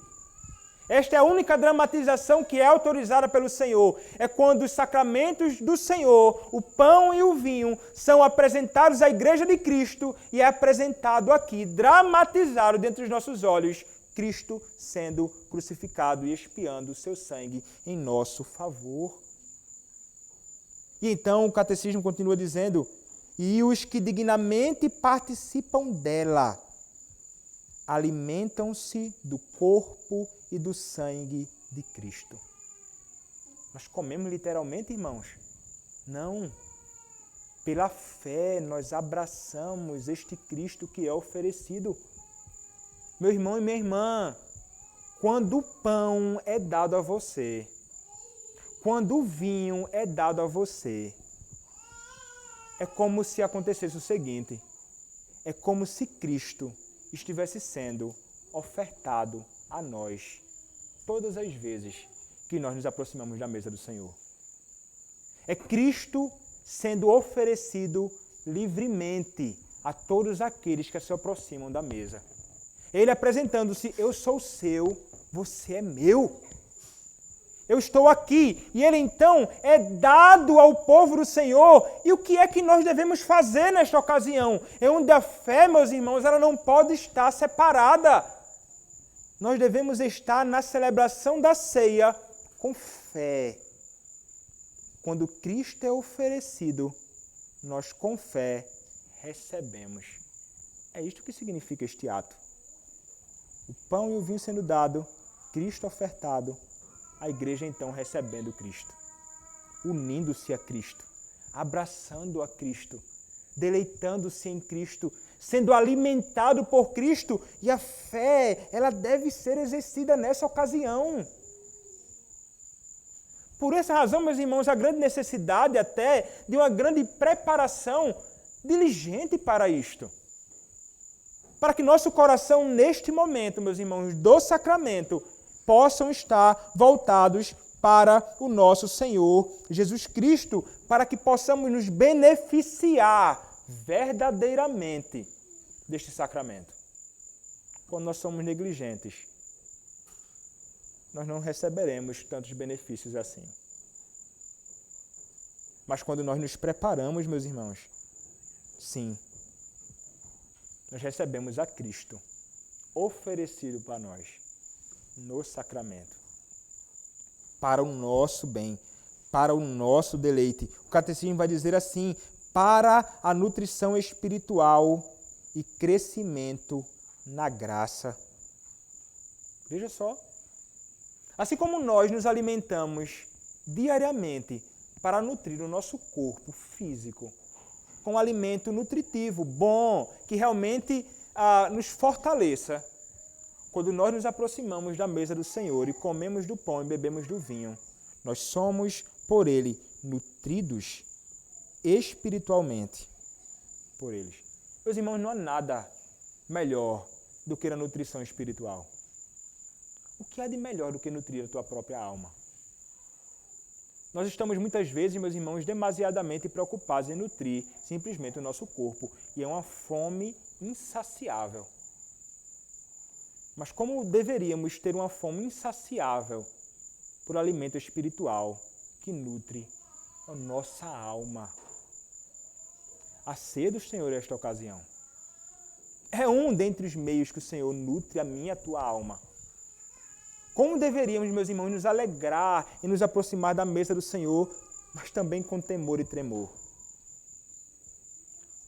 Esta é a única dramatização que é autorizada pelo Senhor. É quando os sacramentos do Senhor, o pão e o vinho, são apresentados à Igreja de Cristo e é apresentado aqui, dramatizado diante dos nossos olhos, Cristo sendo crucificado e expiando o seu sangue em nosso favor. E então o Catecismo continua dizendo: e os que dignamente participam dela alimentam-se do corpo e do sangue de Cristo. Nós comemos literalmente, irmãos? Não. Pela fé nós abraçamos este Cristo que é oferecido. Meu irmão e minha irmã, quando o pão é dado a você, quando o vinho é dado a você, é como se acontecesse o seguinte: é como se Cristo estivesse sendo ofertado a nós todas as vezes que nós nos aproximamos da mesa do Senhor. É Cristo sendo oferecido livremente a todos aqueles que se aproximam da mesa. Ele apresentando-se: eu sou seu, você é meu. Eu estou aqui. E ele então é dado ao povo do Senhor. E o que é que nós devemos fazer nesta ocasião? É onde a fé, meus irmãos, ela não pode estar separada. Nós devemos estar na celebração da ceia com fé. Quando Cristo é oferecido, nós com fé recebemos. É isto que significa este ato. O pão e o vinho sendo dado, Cristo ofertado, a igreja então recebendo Cristo, unindo-se a Cristo, abraçando a Cristo, deleitando-se em Cristo, sendo alimentado por Cristo, e a fé, ela deve ser exercida nessa ocasião. Por essa razão, meus irmãos, a grande necessidade até de uma grande preparação diligente para isto. Para que nosso coração, neste momento, meus irmãos, do sacramento, possam estar voltados para o nosso Senhor Jesus Cristo, para que possamos nos beneficiar verdadeiramente deste sacramento. Quando nós somos negligentes, nós não receberemos tantos benefícios assim. Mas quando nós nos preparamos, meus irmãos, sim, nós recebemos a Cristo oferecido para nós no sacramento, para o nosso bem, para o nosso deleite. O Catecismo vai dizer assim: para a nutrição espiritual e crescimento na graça. Veja só. Assim como nós nos alimentamos diariamente para nutrir o nosso corpo físico com um alimento nutritivo, bom, que realmente nos fortaleça, quando nós nos aproximamos da mesa do Senhor e comemos do pão e bebemos do vinho, nós somos, por Ele, nutridos espiritualmente por eles. Meus irmãos, não há nada melhor do que a nutrição espiritual. O que há de melhor do que nutrir a tua própria alma? Nós estamos muitas vezes, meus irmãos, demasiadamente preocupados em nutrir simplesmente o nosso corpo. E é uma fome insaciável. Mas como deveríamos ter uma fome insaciável por alimento espiritual que nutre a nossa alma. A ceia do Senhor nesta ocasião é um dentre os meios que o Senhor nutre a minha e a tua alma. Como deveríamos, meus irmãos, nos alegrar e nos aproximar da mesa do Senhor, mas também com temor e tremor.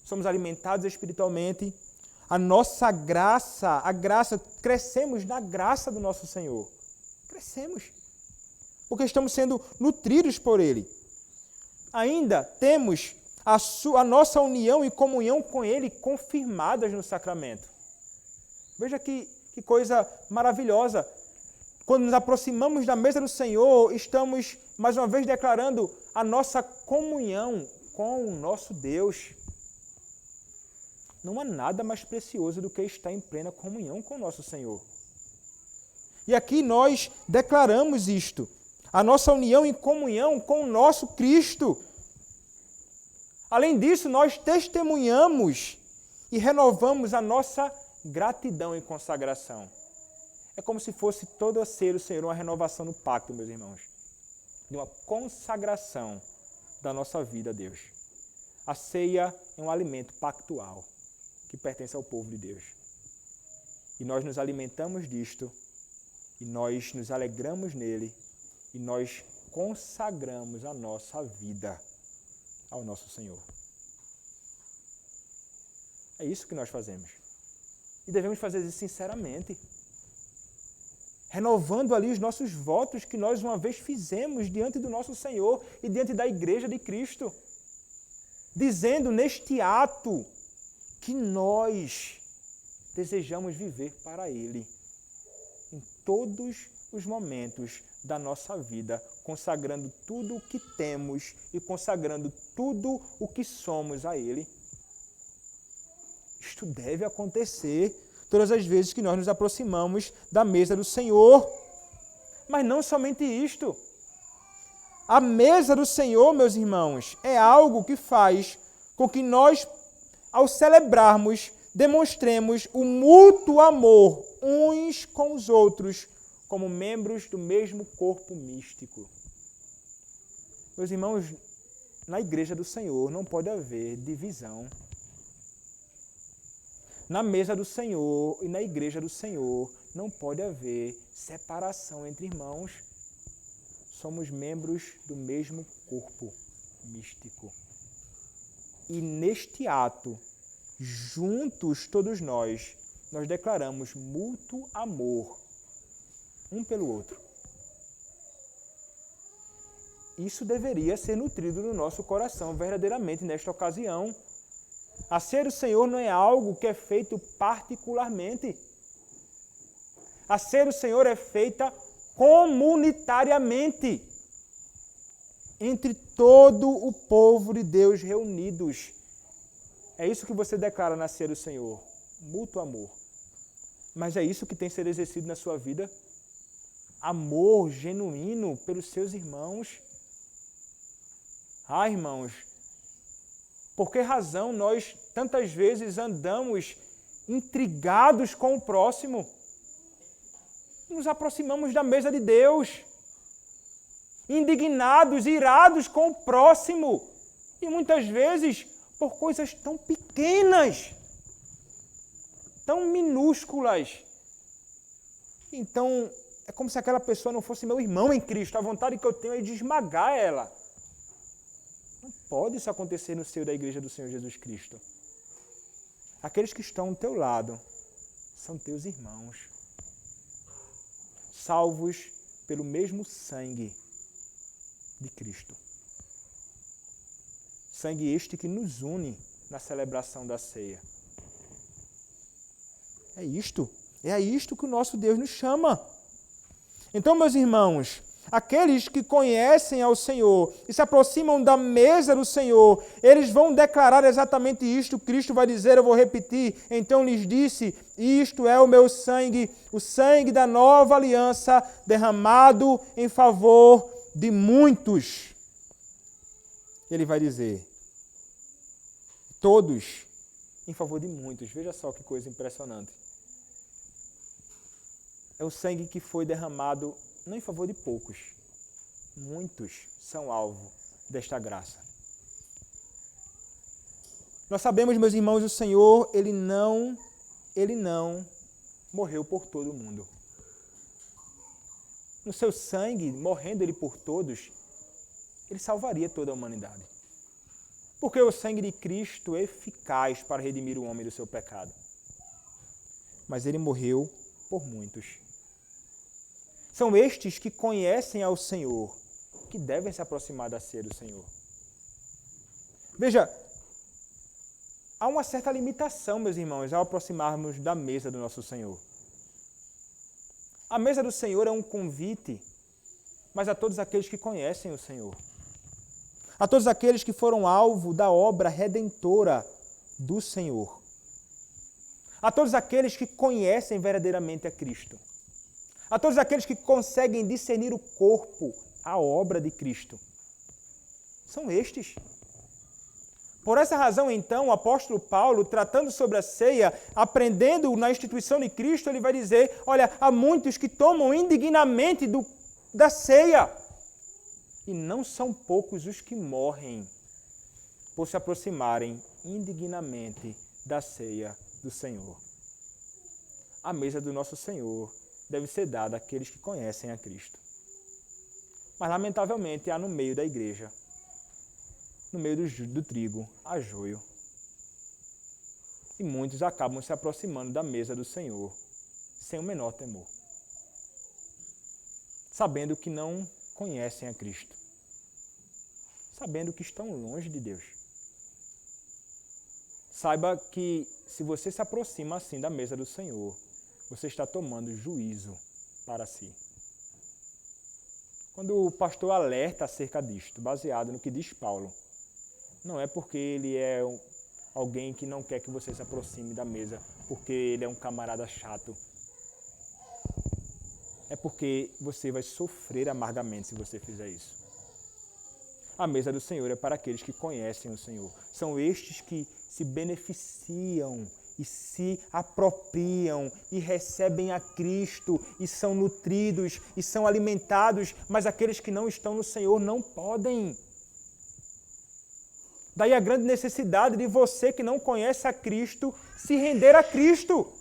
Somos alimentados espiritualmente, a nossa graça, crescemos na graça do nosso Senhor. Crescemos, porque estamos sendo nutridos por Ele. Ainda temos a nossa união e comunhão com Ele confirmadas no sacramento. Veja que coisa maravilhosa. Quando nos aproximamos da mesa do Senhor, estamos, mais uma vez, declarando a nossa comunhão com o nosso Deus. Não há nada mais precioso do que estar em plena comunhão com o nosso Senhor. E aqui nós declaramos isto, a nossa união e comunhão com o nosso Cristo. Além disso, nós testemunhamos e renovamos a nossa gratidão e consagração. É como se fosse todo a ceia do Senhor uma renovação no pacto, meus irmãos, de uma consagração da nossa vida a Deus. A ceia é um alimento pactual que pertence ao povo de Deus. E nós nos alimentamos disto, e nós nos alegramos nele, e nós consagramos a nossa vida ao nosso Senhor. É isso que nós fazemos. E devemos fazer isso sinceramente. Renovando ali os nossos votos que nós uma vez fizemos diante do nosso Senhor e diante da Igreja de Cristo. Dizendo neste ato que nós desejamos viver para Ele em todos os momentos da nossa vida, consagrando tudo o que temos e consagrando tudo o que somos a Ele. Isto deve acontecer todas as vezes que nós nos aproximamos da mesa do Senhor. Mas não somente isto. A mesa do Senhor, meus irmãos, é algo que faz com que nós, ao celebrarmos, demonstremos o mútuo amor uns com os outros, como membros do mesmo corpo místico. Meus irmãos, na Igreja do Senhor não pode haver divisão. Na mesa do Senhor e na Igreja do Senhor não pode haver separação entre irmãos. Somos membros do mesmo corpo místico. E neste ato, juntos todos nós declaramos mútuo amor um pelo outro. Isso deveria ser nutrido no nosso coração verdadeiramente nesta ocasião. A ceia do Senhor não é algo que é feito particularmente. A ceia do Senhor é feita comunitariamente, entre todo o povo de Deus reunidos. É isso que você declara na ceia do Senhor, mútuo amor. Mas é isso que tem que ser exercido na sua vida? Amor genuíno pelos seus irmãos. Ah, irmãos, por que razão nós tantas vezes andamos intrigados com o próximo? Nos aproximamos da mesa de Deus, indignados, irados com o próximo, e muitas vezes por coisas tão pequenas, tão minúsculas. Então, é como se aquela pessoa não fosse meu irmão em Cristo. A vontade que eu tenho é de esmagar ela. Não pode isso acontecer no seio da Igreja do Senhor Jesus Cristo. Aqueles que estão ao teu lado são teus irmãos, salvos pelo mesmo sangue de Cristo. Sangue este que nos une na celebração da ceia. É isto que o nosso Deus nos chama. Então, meus irmãos, aqueles que conhecem ao Senhor e se aproximam da mesa do Senhor, eles vão declarar exatamente isto. Cristo vai dizer, eu vou repetir, então lhes disse, isto é o meu sangue, o sangue da nova aliança, derramado em favor de muitos. Ele vai dizer, todos em favor de muitos. Veja só que coisa impressionante. É o sangue que foi derramado não em favor de poucos. Muitos são alvo desta graça. Nós sabemos, meus irmãos, o Senhor, Ele não morreu por todo mundo. No seu sangue, morrendo Ele por todos, Ele salvaria toda a humanidade. Porque o sangue de Cristo é eficaz para redimir o homem do seu pecado. Mas Ele morreu por muitos. São estes que conhecem ao Senhor, que devem se aproximar da ceia do Senhor. Veja, há uma certa limitação, meus irmãos, ao aproximarmos da mesa do nosso Senhor. A mesa do Senhor é um convite, mas a todos aqueles que conhecem o Senhor. A todos aqueles que foram alvo da obra redentora do Senhor. A todos aqueles que conhecem verdadeiramente a Cristo. A todos aqueles que conseguem discernir o corpo, a obra de Cristo. São estes. Por essa razão, então, o apóstolo Paulo, tratando sobre a ceia, aprendendo na instituição de Cristo, ele vai dizer, olha, há muitos que tomam indignamente da ceia, e não são poucos os que morrem por se aproximarem indignamente da ceia do Senhor. A mesa do nosso Senhor deve ser dada àqueles que conhecem a Cristo. Mas, lamentavelmente, há no meio da igreja, no meio do trigo, há joio. E muitos acabam se aproximando da mesa do Senhor sem o menor temor, sabendo que não conhecem a Cristo, sabendo que estão longe de Deus. Saiba que se você se aproxima assim da mesa do Senhor, você está tomando juízo para si. Quando o pastor alerta acerca disto, baseado no que diz Paulo, não é porque ele é alguém que não quer que você se aproxime da mesa, porque ele é um camarada chato. É porque você vai sofrer amargamente se você fizer isso. A mesa do Senhor é para aqueles que conhecem o Senhor. São estes que se beneficiam e se apropriam e recebem a Cristo e são nutridos e são alimentados, mas aqueles que não estão no Senhor não podem. Daí a grande necessidade de você que não conhece a Cristo se render a Cristo.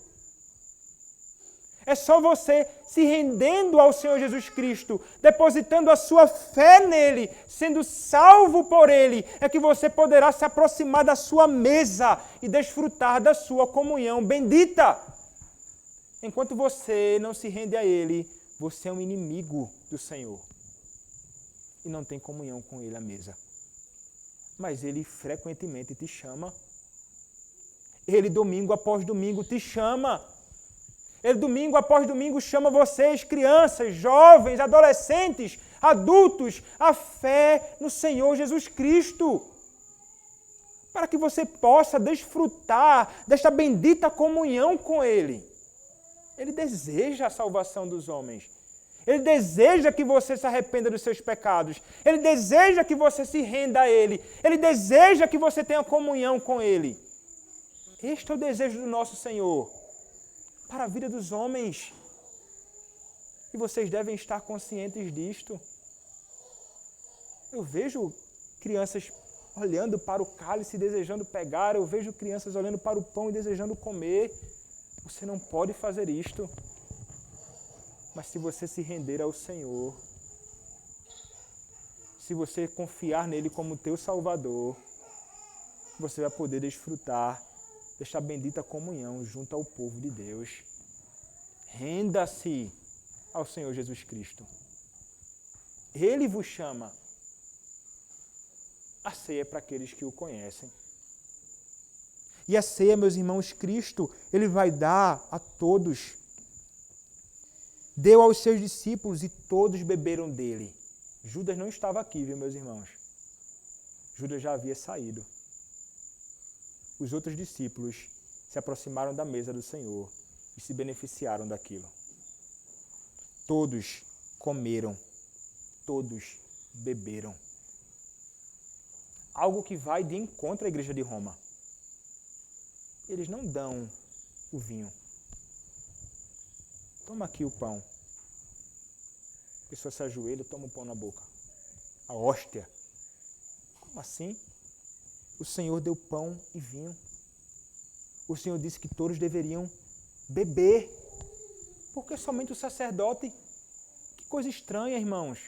É só você se rendendo ao Senhor Jesus Cristo, depositando a sua fé nele, sendo salvo por ele, é que você poderá se aproximar da sua mesa e desfrutar da sua comunhão bendita. Enquanto você não se rende a ele, você é um inimigo do Senhor e não tem comunhão com ele à mesa. Mas ele frequentemente te chama. Ele domingo após domingo te chama. Ele domingo após domingo chama vocês, crianças, jovens, adolescentes, adultos, à fé no Senhor Jesus Cristo. Para que você possa desfrutar desta bendita comunhão com Ele. Ele deseja a salvação dos homens. Ele deseja que você se arrependa dos seus pecados. Ele deseja que você se renda a Ele. Ele deseja que você tenha comunhão com Ele. Este é o desejo do nosso Senhor para a vida dos homens. E vocês devem estar conscientes disto. Eu vejo crianças olhando para o cálice e desejando pegar. Eu vejo crianças olhando para o pão e desejando comer. Você não pode fazer isto. Mas se você se render ao Senhor, se você confiar nele como teu Salvador, você vai poder desfrutar desta bendita comunhão junto ao povo de Deus. Renda-se ao Senhor Jesus Cristo. Ele vos chama. A ceia é para aqueles que o conhecem. E a ceia, meus irmãos, Cristo, Ele vai dar a todos. Deu aos seus discípulos e todos beberam dele. Judas não estava aqui, viu, meus irmãos? Judas já havia saído. Os outros discípulos se aproximaram da mesa do Senhor e se beneficiaram daquilo. Todos comeram, todos beberam. Algo que vai de encontro à igreja de Roma. Eles não dão o vinho. Toma aqui o pão. A pessoa se ajoelha, toma o pão na boca. A hóstia. Como assim? O Senhor deu pão e vinho. O Senhor disse que todos deveriam beber. Por que somente o sacerdote? Que coisa estranha, irmãos.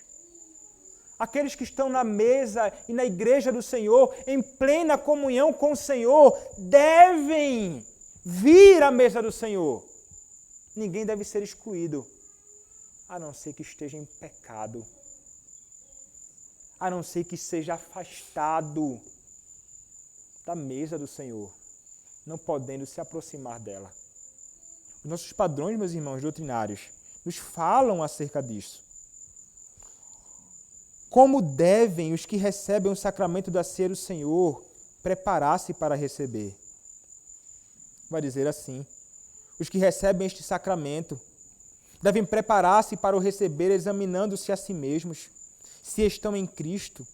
Aqueles que estão na mesa e na igreja do Senhor, em plena comunhão com o Senhor, devem vir à mesa do Senhor. Ninguém deve ser excluído, a não ser que esteja em pecado, a não ser que seja afastado da mesa do Senhor, não podendo se aproximar dela. Os nossos padrões, meus irmãos doutrinários, nos falam acerca disso. Como devem os que recebem o sacramento da ceia do Senhor preparar-se para receber? Vai dizer assim: os que recebem este sacramento devem preparar-se para o receber examinando-se a si mesmos, se estão em Cristo,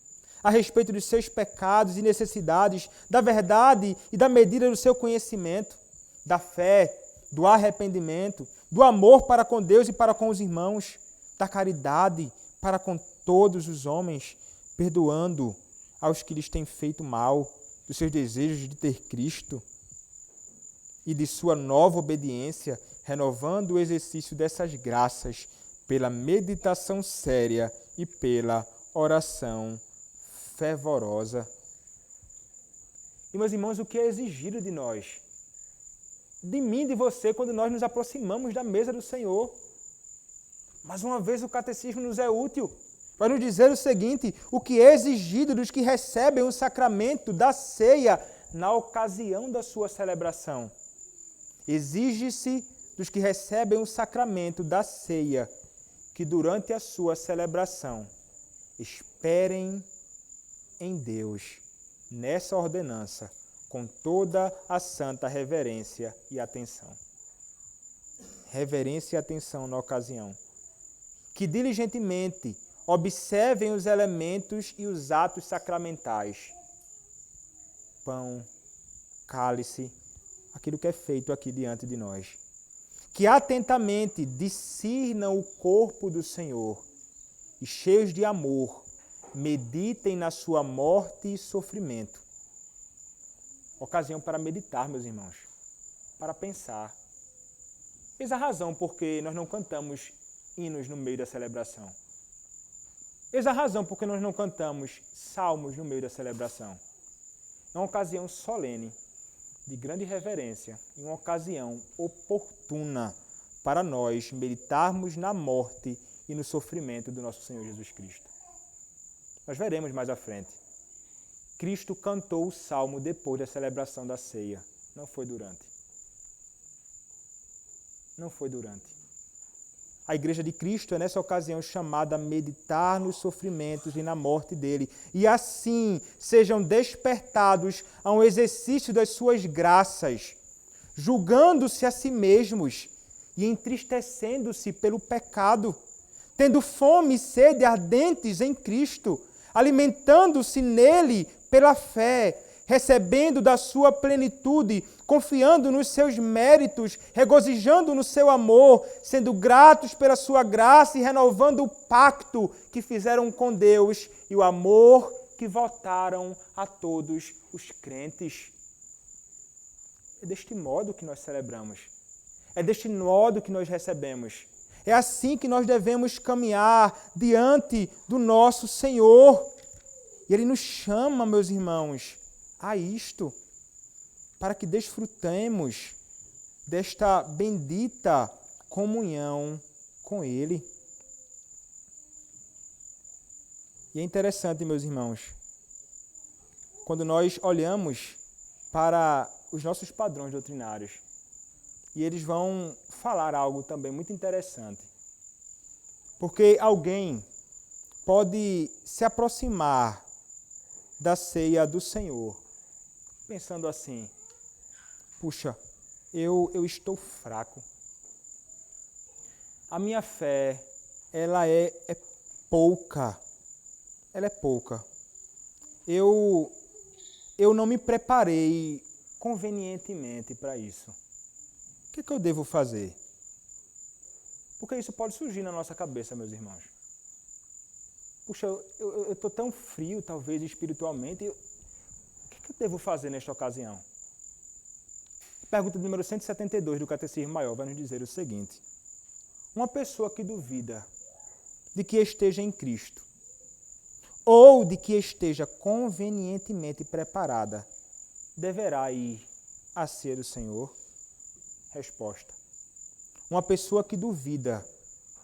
a respeito dos seus pecados e necessidades, da verdade e da medida do seu conhecimento, da fé, do arrependimento, do amor para com Deus e para com os irmãos, da caridade para com todos os homens, perdoando aos que lhes têm feito mal, dos seus desejos de ter Cristo e de sua nova obediência, renovando o exercício dessas graças pela meditação séria e pela oração fervorosa. E, meus irmãos, o que é exigido de nós? De mim e de você, quando nós nos aproximamos da mesa do Senhor. Mais uma vez, o catecismo nos é útil. Vai nos dizer o seguinte: o que é exigido dos que recebem o sacramento da ceia na ocasião da sua celebração. Exige-se dos que recebem o sacramento da ceia que durante a sua celebração esperem em Deus, nessa ordenança, com toda a santa reverência e atenção. Reverência e atenção na ocasião. Que diligentemente observem os elementos e os atos sacramentais. Pão, cálice, aquilo que é feito aqui diante de nós. Que atentamente discernam o corpo do Senhor e, cheios de amor, meditem na sua morte e sofrimento. Ocasião para meditar, meus irmãos, para pensar. Eis a razão porque nós não cantamos hinos no meio da celebração. Eis a razão porque nós não cantamos salmos no meio da celebração. É uma ocasião solene, de grande reverência, e uma ocasião oportuna para nós meditarmos na morte e no sofrimento do nosso Senhor Jesus Cristo. Nós veremos mais à frente. Cristo cantou o salmo depois da celebração da ceia. Não foi durante. Não foi durante. A Igreja de Cristo é nessa ocasião chamada a meditar nos sofrimentos e na morte dele. E assim sejam despertados a um exercício das suas graças, julgando-se a si mesmos e entristecendo-se pelo pecado, tendo fome e sede ardentes em Cristo, alimentando-se nele pela fé, recebendo da sua plenitude, confiando nos seus méritos, regozijando no seu amor, sendo gratos pela sua graça e renovando o pacto que fizeram com Deus e o amor que votaram a todos os crentes. É deste modo que nós celebramos. É deste modo que nós recebemos. É assim que nós devemos caminhar diante do nosso Senhor. E Ele nos chama, meus irmãos, a isto, para que desfrutemos desta bendita comunhão com Ele. E é interessante, meus irmãos, quando nós olhamos para os nossos padrões doutrinários, e eles vão falar algo também muito interessante. Porque alguém pode se aproximar da ceia do Senhor, pensando assim: puxa, eu estou fraco. A minha fé, ela é pouca. Ela é pouca. Eu não me preparei convenientemente para isso. O que eu devo fazer? Porque isso pode surgir na nossa cabeça, meus irmãos. puxa, eu estou tão frio, talvez, espiritualmente, o que eu devo fazer nesta ocasião? Pergunta número 172 do Catecismo Maior vai nos dizer o seguinte: uma pessoa que duvida de que esteja em Cristo ou de que esteja convenientemente preparada, deverá ir à ceia do Senhor? Resposta: uma pessoa que duvida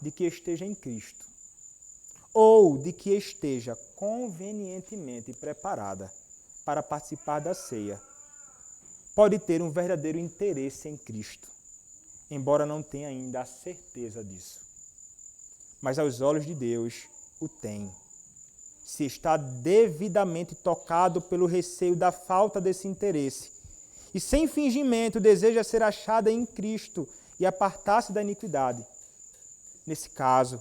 de que esteja em Cristo ou de que esteja convenientemente preparada para participar da ceia, pode ter um verdadeiro interesse em Cristo, embora não tenha ainda a certeza disso. Mas aos olhos de Deus o tem. Se está devidamente tocado pelo receio da falta desse interesse e sem fingimento deseja ser achada em Cristo e apartar-se da iniquidade. Nesse caso,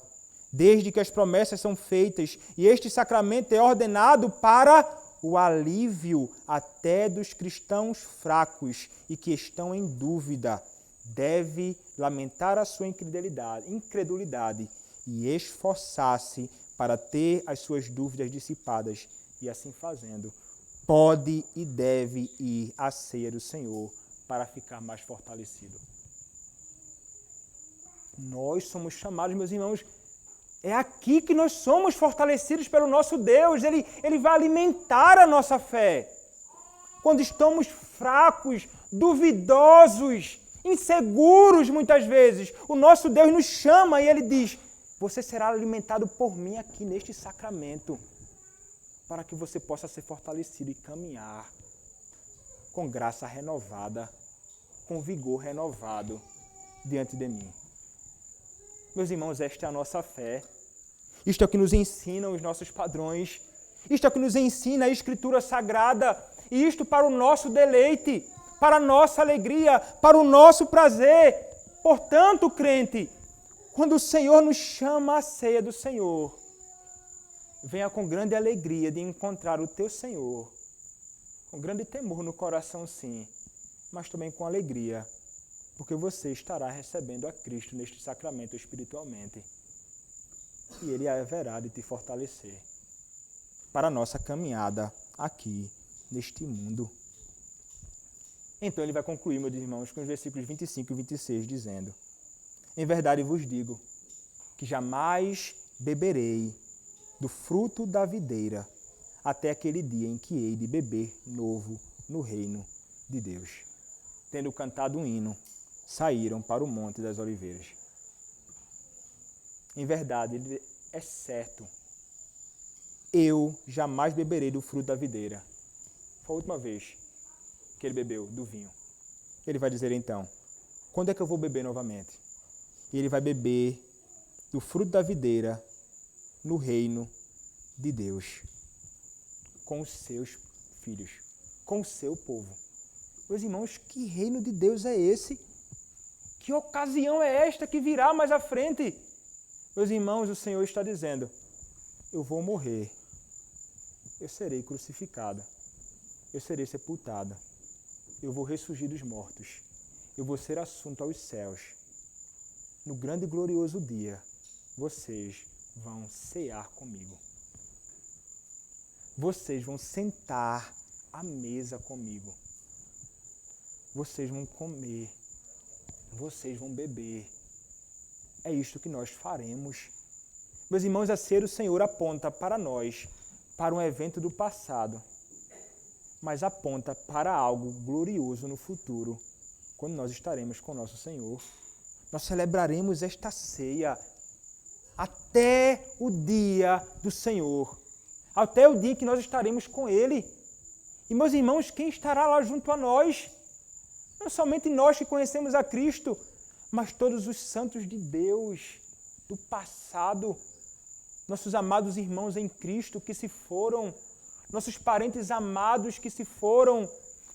desde que as promessas são feitas e este sacramento é ordenado para o alívio até dos cristãos fracos e que estão em dúvida, deve lamentar a sua incredulidade e esforçar-se para ter as suas dúvidas dissipadas e, assim fazendo, pode e deve ir à ceia do Senhor para ficar mais fortalecido. Nós somos chamados, meus irmãos, é aqui que nós somos fortalecidos pelo nosso Deus. Ele vai alimentar a nossa fé. Quando estamos fracos, duvidosos, inseguros muitas vezes, o nosso Deus nos chama e Ele diz: você será alimentado por mim aqui neste sacramento, para que você possa ser fortalecido e caminhar com graça renovada, com vigor renovado diante de mim. Meus irmãos, esta é a nossa fé. Isto é o que nos ensinam os nossos padrões. Isto é o que nos ensina a Escritura Sagrada. E isto para o nosso deleite, para a nossa alegria, para o nosso prazer. Portanto, crente, quando o Senhor nos chama à ceia do Senhor, venha com grande alegria de encontrar o teu Senhor, com grande temor no coração, sim, mas também com alegria, porque você estará recebendo a Cristo neste sacramento espiritualmente. E Ele haverá de te fortalecer para a nossa caminhada aqui neste mundo. Então ele vai concluir, meus irmãos, com os versículos 25 e 26, dizendo: em verdade vos digo que jamais beberei do fruto da videira até aquele dia em que hei de beber novo no reino de Deus. Tendo cantado um hino, saíram para o Monte das Oliveiras. Em verdade, é certo, eu jamais beberei do fruto da videira. Foi a última vez que ele bebeu do vinho. Ele vai dizer então: quando é que eu vou beber novamente? E ele vai beber do fruto da videira no reino de Deus, com os seus filhos, com o seu povo. Meus irmãos, que reino de Deus é esse? Que ocasião é esta que virá mais à frente? Meus irmãos, o Senhor está dizendo: eu vou morrer, eu serei crucificado, eu serei sepultado, eu vou ressurgir dos mortos, eu vou ser assunto aos céus. No grande e glorioso dia, vocês vão cear comigo. Vocês vão sentar à mesa comigo. Vocês vão comer. Vocês vão beber. É isto que nós faremos. Meus irmãos, a ceia do Senhor aponta para nós, para um evento do passado, mas aponta para algo glorioso no futuro, quando nós estaremos com nosso Senhor. Nós celebraremos esta ceia até o dia do Senhor, até o dia que nós estaremos com Ele. E, meus irmãos, quem estará lá junto a nós? Não somente nós que conhecemos a Cristo, mas todos os santos de Deus do passado, nossos amados irmãos em Cristo que se foram, nossos parentes amados que se foram,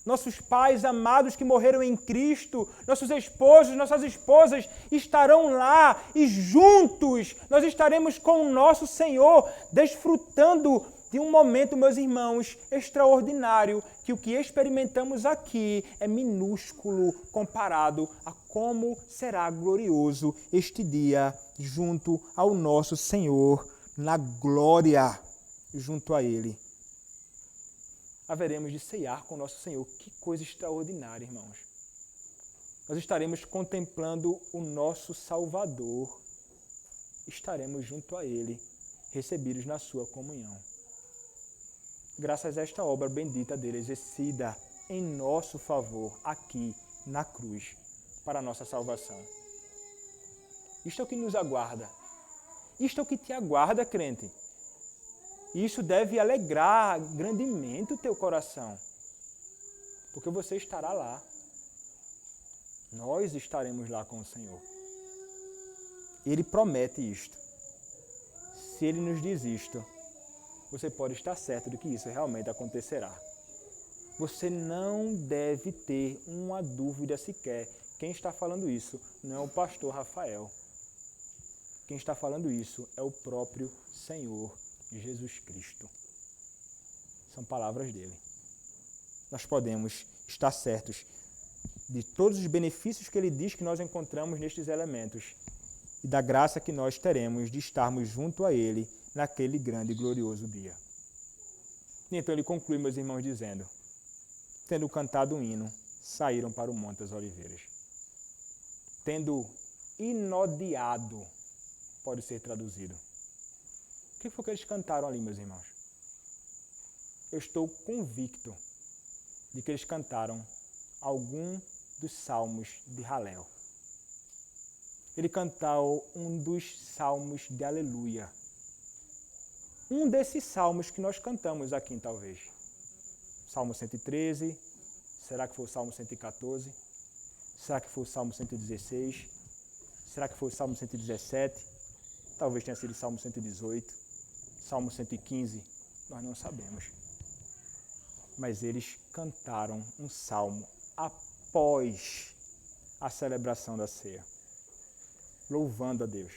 nossos pais amados que morreram em Cristo, nossos esposos, nossas esposas estarão lá e juntos nós estaremos com o nosso Senhor, desfrutando de um momento, meus irmãos, extraordinário, que o que experimentamos aqui é minúsculo comparado a como será glorioso este dia junto ao nosso Senhor na glória junto a Ele. Haveremos de ceiar com o nosso Senhor. Que coisa extraordinária, irmãos. Nós estaremos contemplando o nosso Salvador. Estaremos junto a Ele, recebidos na sua comunhão. Graças a esta obra bendita dele, exercida em nosso favor, aqui na cruz, para a nossa salvação. Isto é o que nos aguarda. Isto é o que te aguarda, crente. Isso deve alegrar grandemente o teu coração, porque você estará lá. Nós estaremos lá com o Senhor. Ele promete isto. Se Ele nos diz isto, você pode estar certo de que isso realmente acontecerá. Você não deve ter uma dúvida sequer. Quem está falando isso não é o pastor Rafael. Quem está falando isso é o próprio Senhor Jesus Cristo. São palavras dele. Nós podemos estar certos de todos os benefícios que ele diz que nós encontramos nestes elementos e da graça que nós teremos de estarmos junto a ele naquele grande e glorioso dia. E então ele conclui, meus irmãos, dizendo: tendo cantado um hino, saíram para o Monte das Oliveiras. Tendo inodiado, pode ser traduzido. O que foi que eles cantaram ali, meus irmãos? Eu estou convicto de que eles cantaram algum dos salmos de Halel. Ele cantou um dos salmos de Aleluia. Um desses salmos que nós cantamos aqui, talvez. Salmo 113, será que foi o Salmo 114? Será que foi o Salmo 116? Será que foi o Salmo 117? Talvez tenha sido o Salmo 118. Salmo 115, nós não sabemos. Mas eles cantaram um salmo após a celebração da ceia, louvando a Deus,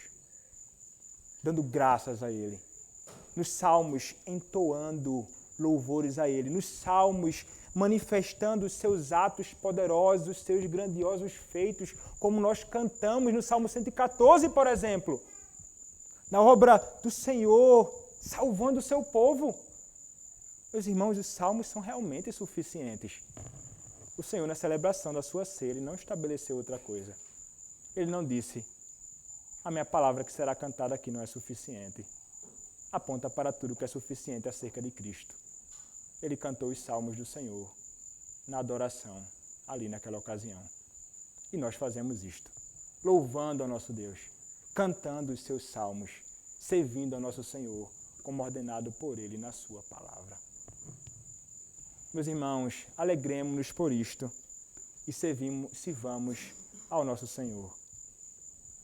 dando graças a Ele. Nos salmos, entoando louvores a Ele. Nos salmos, manifestando os seus atos poderosos, os seus grandiosos feitos, como nós cantamos no Salmo 114, por exemplo. Na obra do Senhor, salvando o seu povo. Meus irmãos, os salmos são realmente suficientes. O Senhor, na celebração da sua ceia, Ele não estabeleceu outra coisa. Ele não disse: a minha palavra que será cantada aqui não é suficiente. Aponta para tudo que é suficiente acerca de Cristo. Ele cantou os salmos do Senhor na adoração, ali naquela ocasião. E nós fazemos isto, louvando ao nosso Deus, cantando os seus salmos, servindo ao nosso Senhor, como ordenado por Ele na sua palavra. Meus irmãos, alegremos-nos por isto e sirvamos ao nosso Senhor.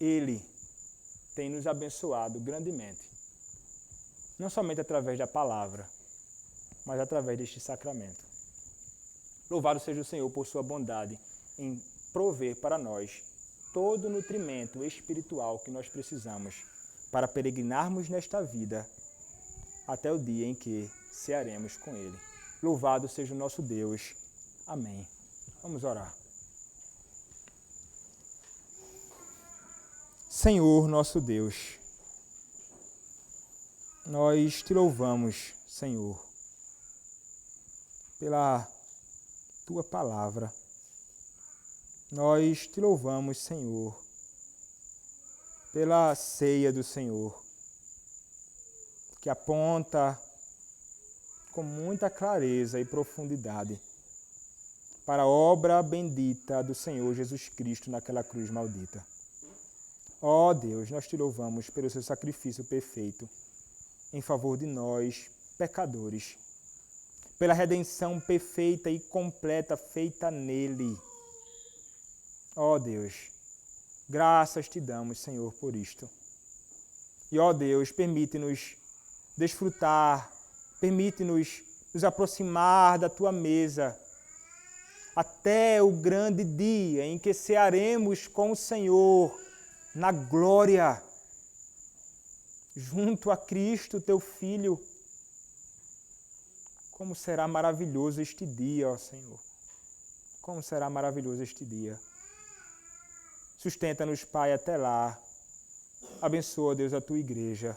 Ele tem nos abençoado grandemente, não somente através da palavra, mas através deste sacramento. Louvado seja o Senhor por sua bondade em prover para nós todo o nutrimento espiritual que nós precisamos para peregrinarmos nesta vida até o dia em que cearemos com Ele. Louvado seja o nosso Deus. Amém. Vamos orar. Senhor nosso Deus, nós te louvamos, Senhor, pela tua palavra. Nós te louvamos, Senhor, pela ceia do Senhor, que aponta com muita clareza e profundidade para a obra bendita do Senhor Jesus Cristo naquela cruz maldita. Ó Deus, nós te louvamos pelo seu sacrifício perfeito em favor de nós, pecadores, pela redenção perfeita e completa feita nele. Ó Deus, graças te damos, Senhor, por isto. E ó Deus, permite-nos desfrutar, permite-nos nos aproximar da tua mesa até o grande dia em que cearemos com o Senhor na glória, junto a Cristo, teu Filho. Como será maravilhoso este dia, ó Senhor. Como será maravilhoso este dia. Sustenta-nos, Pai, até lá. Abençoa, Deus, a tua igreja.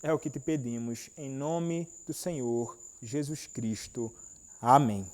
É o que te pedimos, em nome do Senhor Jesus Cristo. Amém.